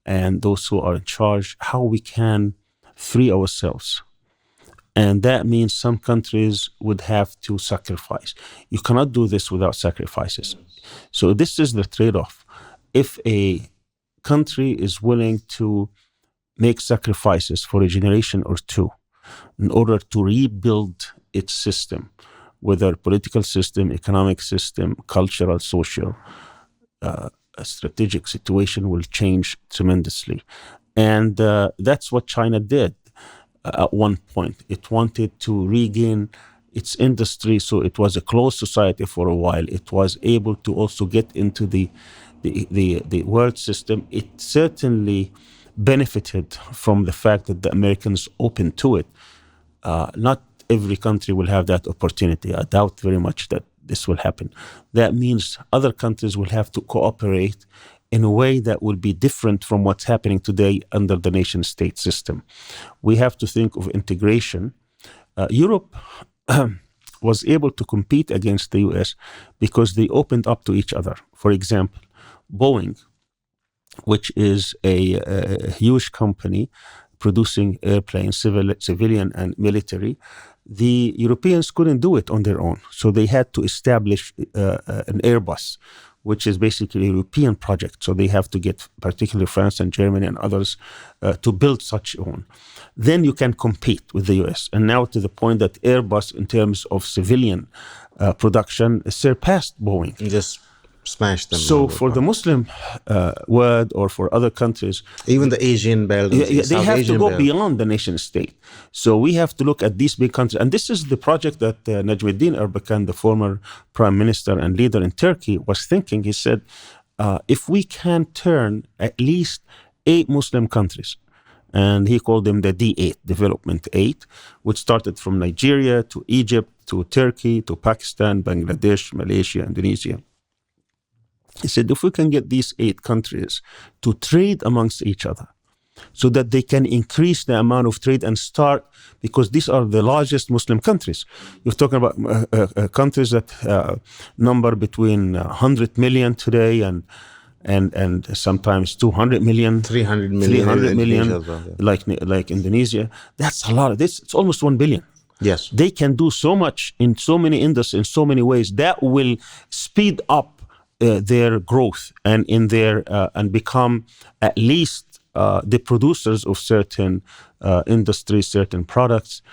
and those who are in charge, how we can free ourselves. And that means some countries would have to sacrifice. You cannot do this without sacrifices. So this is the trade-off. If a country is willing to make sacrifices for a generation or two in order to rebuild its system, whether political system, economic system, cultural, social, a strategic situation will change tremendously. And that's what China did at one point. It wanted to regain its industry, so it was a closed society for a while. It was able to also get into the world system. It certainly benefited from the fact that the Americans opened to it. Not every country will have that opportunity. I doubt very much that this will happen. That means other countries will have to cooperate in a way that will be different from what's happening today under the nation-state system. We have to think of integration. Europe was able to compete against the US because they opened up to each other. For example, Boeing, which is a huge company producing airplanes, civilian and military, the Europeans couldn't do it on their own. So they had to establish an Airbus, which is basically a European project. So they have to get particularly France and Germany and others to build such one. Then you can compete with the US. And now to the point that Airbus, in terms of civilian production, surpassed Boeing. You just smash them. So for the Muslim world or for other countries, even the Asian belt, they have to go beyond the nation state. So we have to look at these big countries. And this is the project that Najmuddin Erbakan, the former prime minister and leader in Turkey, was thinking. He said, if we can turn at least 8 Muslim countries, and he called them the D8, Development 8, which started from Nigeria to Egypt to Turkey to Pakistan, Bangladesh, Malaysia, Indonesia. He said, if we can get these 8 countries to trade amongst each other so that they can increase the amount of trade and start, because these are the largest Muslim countries. You're talking about countries that number between 100 million today and sometimes 200 million, 300 million, like Indonesia. That's a lot. It's almost 1 billion. Yes. They can do so much in so many industries, in so many ways that will speed up their growth and in their and become at least the producers of certain industries, certain products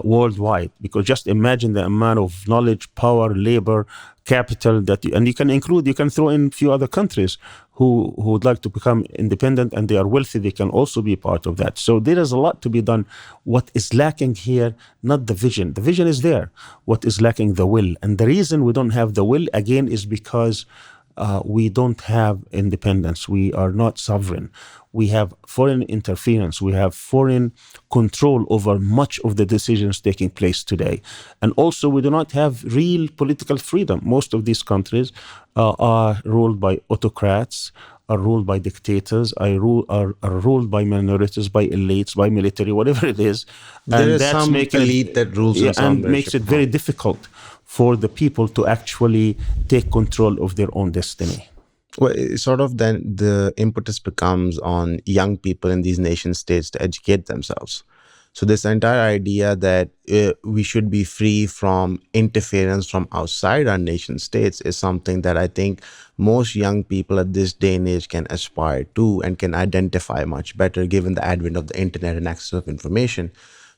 worldwide. Because just imagine the amount of knowledge, power, labor, capital that you can throw in a few other countries who would like to become independent and they are wealthy. They can also be part of that. So there is a lot to be done. What is lacking here, not the vision. The vision is there. What is lacking, the will. And the reason we don't have the will, again, is because we don't have independence. We are not sovereign. We have foreign interference. We have foreign control over much of the decisions taking place today. And also, we do not have real political freedom. Most of these countries are ruled by autocrats, are ruled by dictators, are ruled by minorities, by elites, by military, whatever it is. There is some elite that rules and makes it very difficult for the people to actually take control of their own destiny. Well, sort of then the impetus becomes on young people in these nation states to educate themselves. So this entire idea that we should be free from interference from outside our nation states is something that I think most young people at this day and age can aspire to and can identify much better given the advent of the internet and access of information.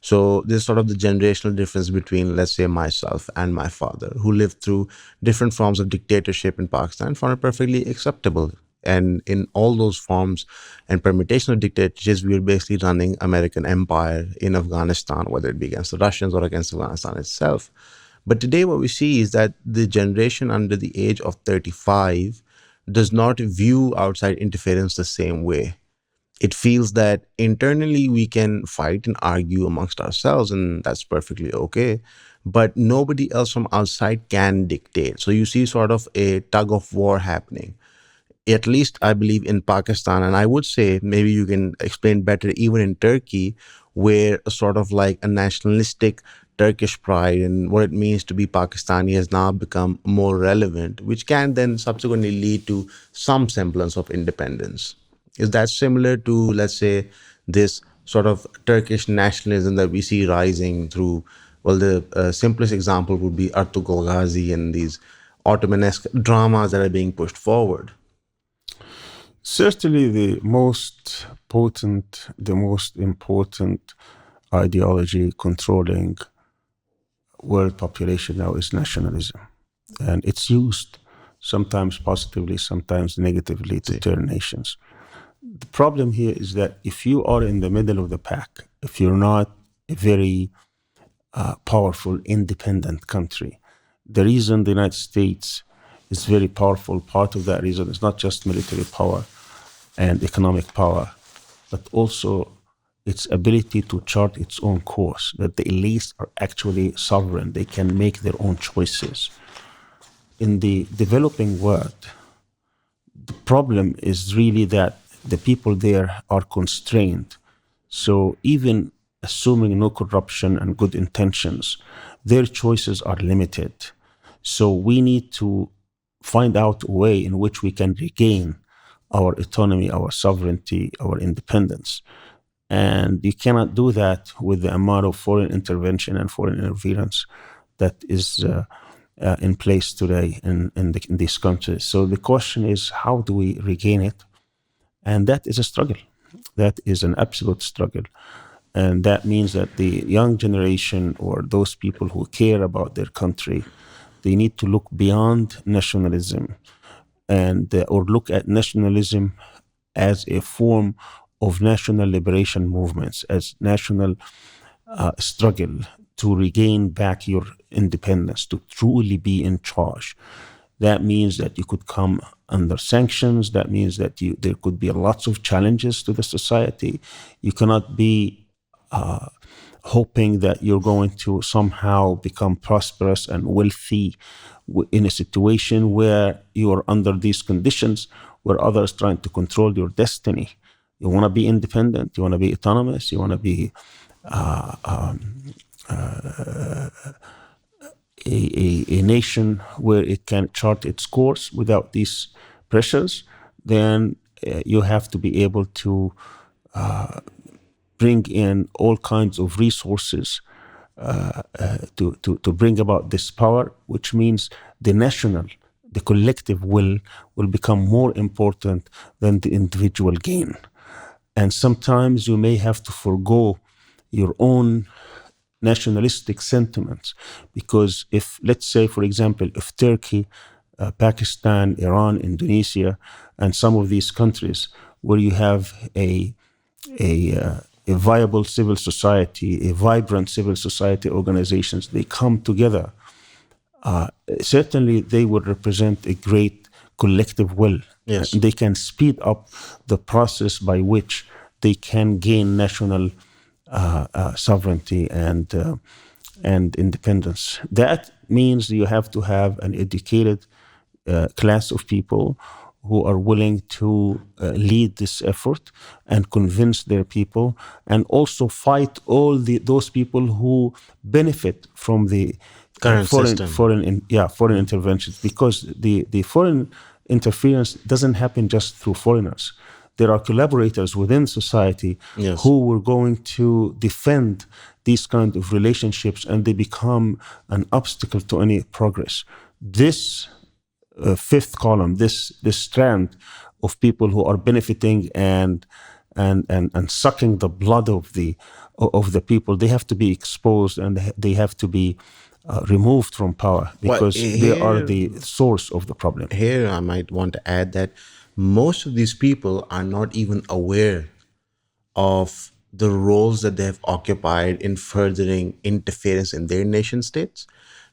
So there's sort of the generational difference between, let's say, myself and my father, who lived through different forms of dictatorship in Pakistan, found it perfectly acceptable. And in all those forms and permutation of dictatorships, we were basically running American empire in Afghanistan, whether it be against the Russians or against Afghanistan itself. But today what we see is that the generation under the age of 35 does not view outside interference the same way. It feels that internally we can fight and argue amongst ourselves, and that's perfectly okay. But nobody else from outside can dictate. So you see sort of a tug of war happening. At least I believe in Pakistan, and I would say maybe you can explain better even in Turkey, where a sort of like a nationalistic Turkish pride and what it means to be Pakistani has now become more relevant, which can then subsequently lead to some semblance of independence. Is that similar to, let's say, this sort of Turkish nationalism that we see rising through? Well, the simplest example would be Ertugrul Ghazi and these Ottoman-esque dramas that are being pushed forward. Certainly, the most potent, the most important ideology controlling world population now is nationalism. And it's used sometimes positively, sometimes negatively to turn nations. The problem here is that if you are in the middle of the pack, if you're not a very powerful, independent country, the reason the United States is very powerful, part of that reason is not just military power and economic power, but also its ability to chart its own course, that the elites are actually sovereign. They can make their own choices. In the developing world, the problem is really that the people there are constrained. So even assuming no corruption and good intentions, their choices are limited. So we need to find out a way in which we can regain our autonomy, our sovereignty, our independence. And you cannot do that with the amount of foreign intervention and foreign interference that is in place today in these countries. So the question is, how do we regain it? And that is a struggle. That is an absolute struggle. And that means that the young generation or those people who care about their country, they need to look beyond nationalism and or look at nationalism as a form of national liberation movements, as national struggle to regain back your independence, to truly be in charge. That means that you could come under sanctions. That means that there could be lots of challenges to the society. You cannot be hoping that you're going to somehow become prosperous and wealthy in a situation where you are under these conditions where others trying to control your destiny. You want to be independent. You want to be autonomous. You want to be a nation where it can chart its course without these pressures. Then you have to be able to bring in all kinds of resources to bring about this power, which means the collective will become more important than the individual gain. And sometimes you may have to forego your own nationalistic sentiments, because if, let's say, for example, if Turkey, Pakistan, Iran, Indonesia, and some of these countries where you have a viable civil society, a vibrant civil society organizations, they come together, certainly they would represent a great collective will. Yes. They can speed up the process by which they can gain national sovereignty and independence. That means you have to have an educated class of people who are willing to lead this effort and convince their people, and also fight all those people who benefit from the Current system. foreign interventions, because the foreign interference doesn't happen just through foreigners. There are collaborators within society Yes. who were going to defend these kind of relationships, and they become an obstacle to any progress. This fifth column, this strand of people who are benefiting and sucking the blood of the people, they have to be exposed, and they have to be removed from power, because they are the source of the problem. Here, I might want to add that most of these people are not even aware of the roles that they have occupied in furthering interference in their nation states,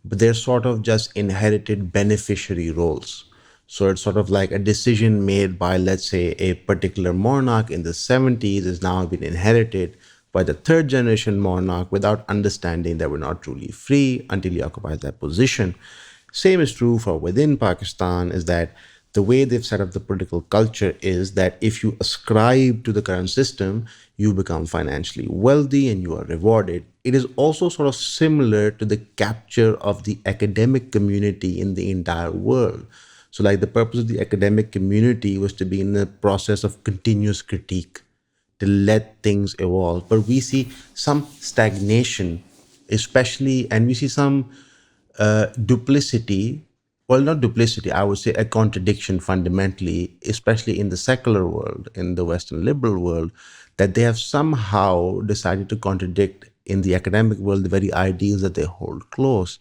but they're sort of just inherited beneficiary roles. So it's sort of like a decision made by, let's say, a particular monarch in the 70s has now been inherited by the third generation monarch without understanding that we're not truly free until he occupies that position. Same is true for within Pakistan, is that the way they've set up the political culture is that if you ascribe to the current system, you become financially wealthy and you are rewarded. It is also sort of similar to the capture of the academic community in the entire world. So, like, the purpose of the academic community was to be in the process of continuous critique, to let things evolve. But we see some stagnation, especially, and we see some duplicity. Well, not duplicity, I would say a contradiction fundamentally, especially in the secular world, in the Western liberal world, that they have somehow decided to contradict in the academic world the very ideals that they hold close.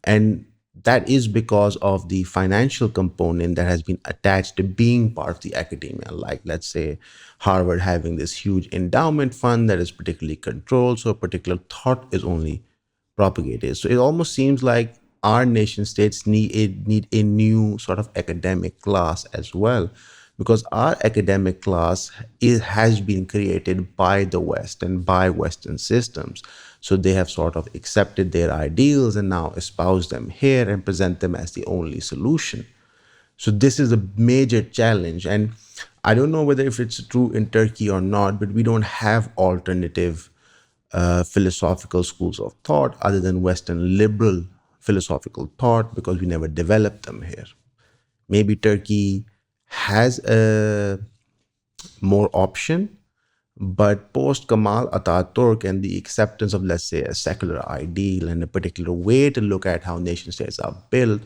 And that is because of the financial component that has been attached to being part of the academia. Like, let's say, Harvard having this huge endowment fund that is particularly controlled, so a particular thought is only propagated. So it almost seems like our nation states need a new sort of academic class as well, because our academic class has been created by the West and by Western systems. So they have sort of accepted their ideals and now espouse them here and present them as the only solution. So this is a major challenge. And I don't know whether if it's true in Turkey or not, but we don't have alternative philosophical schools of thought other than Western liberal philosophical thought, because we never developed them here. Maybe Turkey has a more option, but post Kemal Ataturk and the acceptance of, let's say, a secular ideal and a particular way to look at how nation states are built,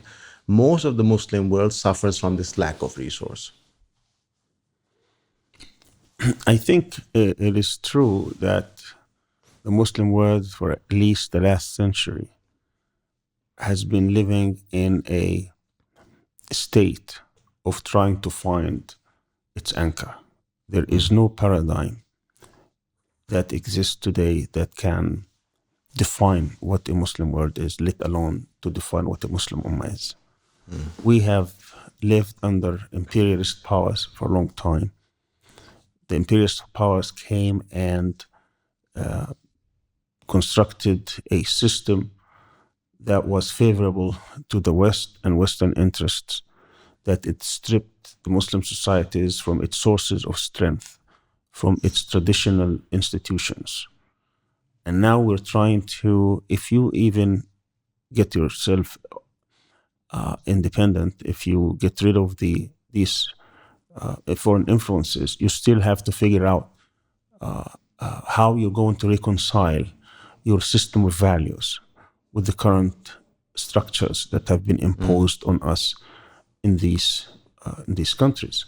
most of the Muslim world suffers from this lack of resource. I think it is true that the Muslim world, for at least the last century, has been living in a state of trying to find its anchor. There is no paradigm that exists today that can define what a Muslim world is, let alone to define what a Muslim Ummah is. We have lived under imperialist powers for a long time. The imperialist powers came and constructed a system that was favorable to the West and Western interests, that it stripped the Muslim societies from its sources of strength, from its traditional institutions. And now we're trying to, if you even get yourself independent, if you get rid of these foreign influences, you still have to figure out how you're going to reconcile your system of values with the current structures that have been imposed on us in these countries.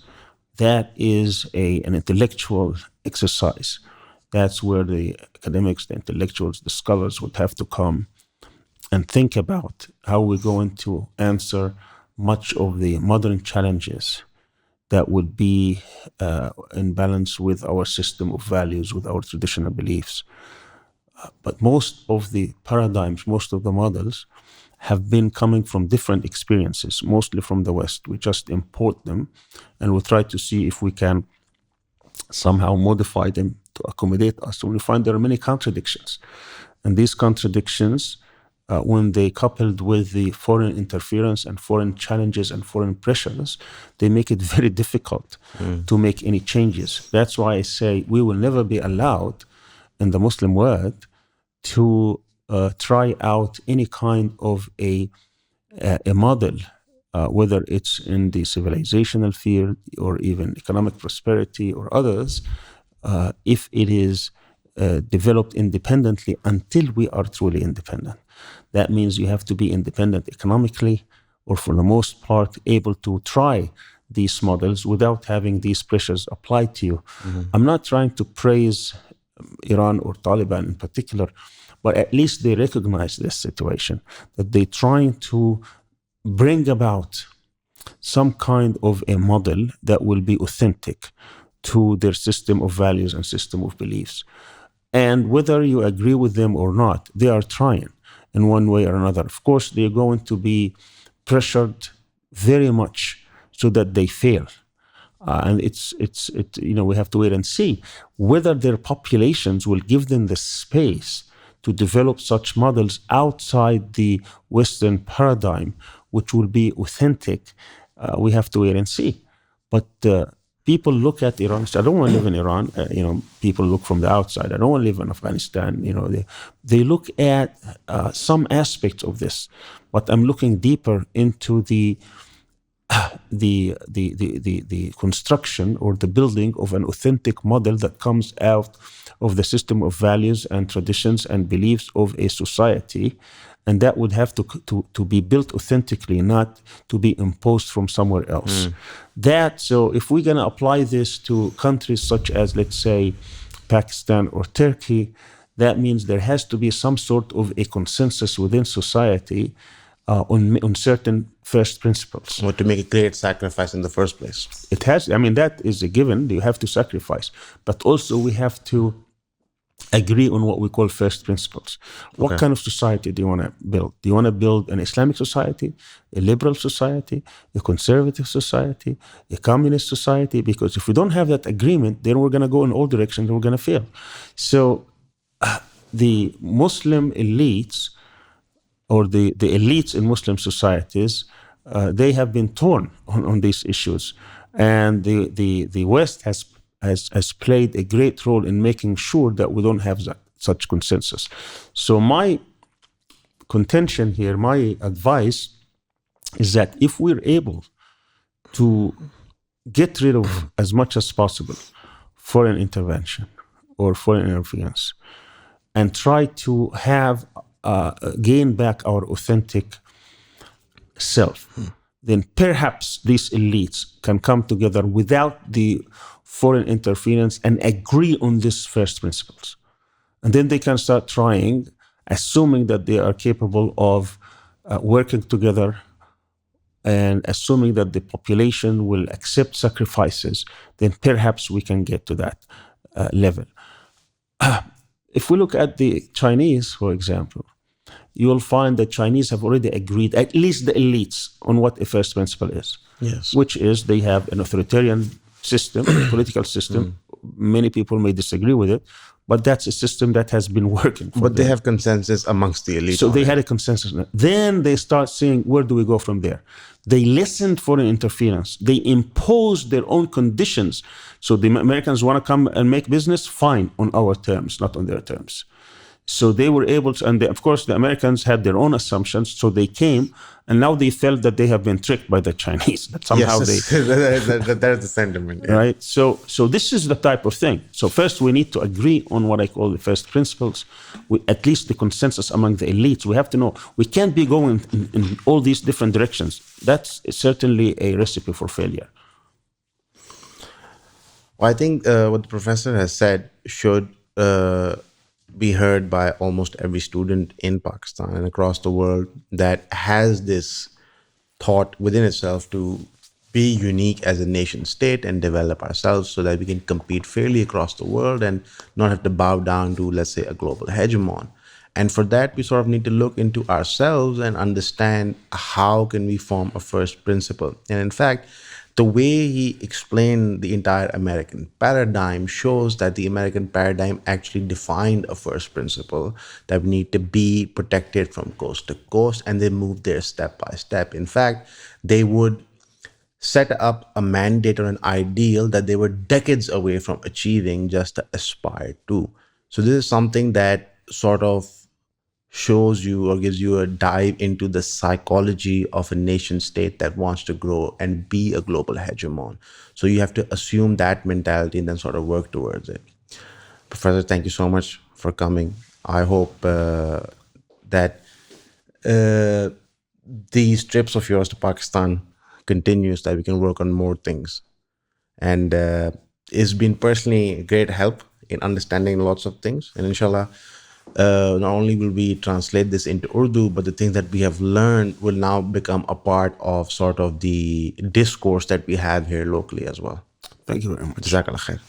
That is an intellectual exercise. That's where the academics, the intellectuals, the scholars would have to come and think about how we're going to answer much of the modern challenges that would be in balance with our system of values, with our traditional beliefs. But most of the paradigms, most of the models have been coming from different experiences, mostly from the West. We just import them and we try to see if we can somehow modify them to accommodate us. So we find there are many contradictions. And these contradictions, when they coupled with the foreign interference and foreign challenges and foreign pressures, they make it very difficult to make any changes. That's why I say we will never be allowed in the Muslim world to try out any kind of a model, whether it's in the civilizational field or even economic prosperity or others, if it is developed independently until we are truly independent. That means you have to be independent economically, or for the most part, able to try these models without having these pressures applied to you. I'm not trying to praise Iran or Taliban in particular, but at least they recognize this situation, that they're trying to bring about some kind of a model that will be authentic to their system of values and system of beliefs. And whether you agree with them or not, they are trying in one way or another. Of course, they're going to be pressured very much so that they fail. And we have to wait and see whether their populations will give them the space to develop such models outside the Western paradigm, which will be authentic we have to wait and see. But people look at Iran. I don't want to live in Iran. People look from the outside. I don't want to live in Afghanistan. They look at some aspects of this, but I'm looking deeper into the construction or the building of an authentic model that comes out of the system of values and traditions and beliefs of a society, and that would have to be built authentically, not to be imposed from somewhere else. So if we're going to apply this to countries such as, let's say, Pakistan or Turkey, that means there has to be some sort of a consensus within society on certain first principles. Or to make a great sacrifice in the first place. That is a given. You have to sacrifice. But also we have to agree on what we call first principles. What kind of society do you want to build? Do you want to build an Islamic society, a liberal society, a conservative society, a communist society? Because if we don't have that agreement, then we're going to go in all directions and we're going to fail. So the Muslim elites, or the elites in Muslim societies, they have been torn on these issues. And the West has played a great role in making sure that we don't have such consensus. So my contention here, my advice is that if we're able to get rid of as much as possible foreign intervention or foreign interference and try to have gain back our authentic self, then perhaps these elites can come together without the foreign interference and agree on these first principles. And then they can start trying, assuming that they are capable of working together and assuming that the population will accept sacrifices, then perhaps we can get to that level. If we look at the Chinese, for example, you will find that Chinese have already agreed, at least the elites, on what a first principle is. Yes. Which is they have an authoritarian system, political system. Many people may disagree with it, but that's a system that has been working for But they them. have consensus amongst the elite. So they had a consensus. Then they start saying, where do we go from there? They listened for an interference. They imposed their own conditions. So the Americans want to come and make business, fine, on our terms, not on their terms. So they were able to, and of course the Americans had their own assumptions, so they came, and now they felt that they have been tricked by the Chinese, that somehow that is the sentiment. Yeah. Right? So this is the type of thing. So first we need to agree on what I call the first principles, at least the consensus among the elites. We have to know, we can't be going in all these different directions. That's certainly a recipe for failure. Well, I think what the professor has said should be heard by almost every student in Pakistan and across the world that has this thought within itself to be unique as a nation state and develop ourselves so that we can compete fairly across the world and not have to bow down to, let's say, a global hegemon. And for that, we sort of need to look into ourselves and understand how can we form a first principle. And in fact, the way he explained the entire American paradigm shows that the American paradigm actually defined a first principle that we need to be protected from coast to coast, and they moved there step by step. In fact, they would set up a mandate or an ideal that they were decades away from achieving just to aspire to. So this is something that sort of shows you or gives you a dive into the psychology of a nation state that wants to grow and be a global hegemon. So you have to assume that mentality and then sort of work towards it. Professor, thank you so much for coming. I hope that these trips of yours to Pakistan continues, that we can work on more things. And it's been personally a great help in understanding lots of things. And inshallah, not only will we translate this into Urdu, but the things that we have learned will now become a part of sort of the discourse that we have here locally as well. Thank you very much. Jazakallah khair.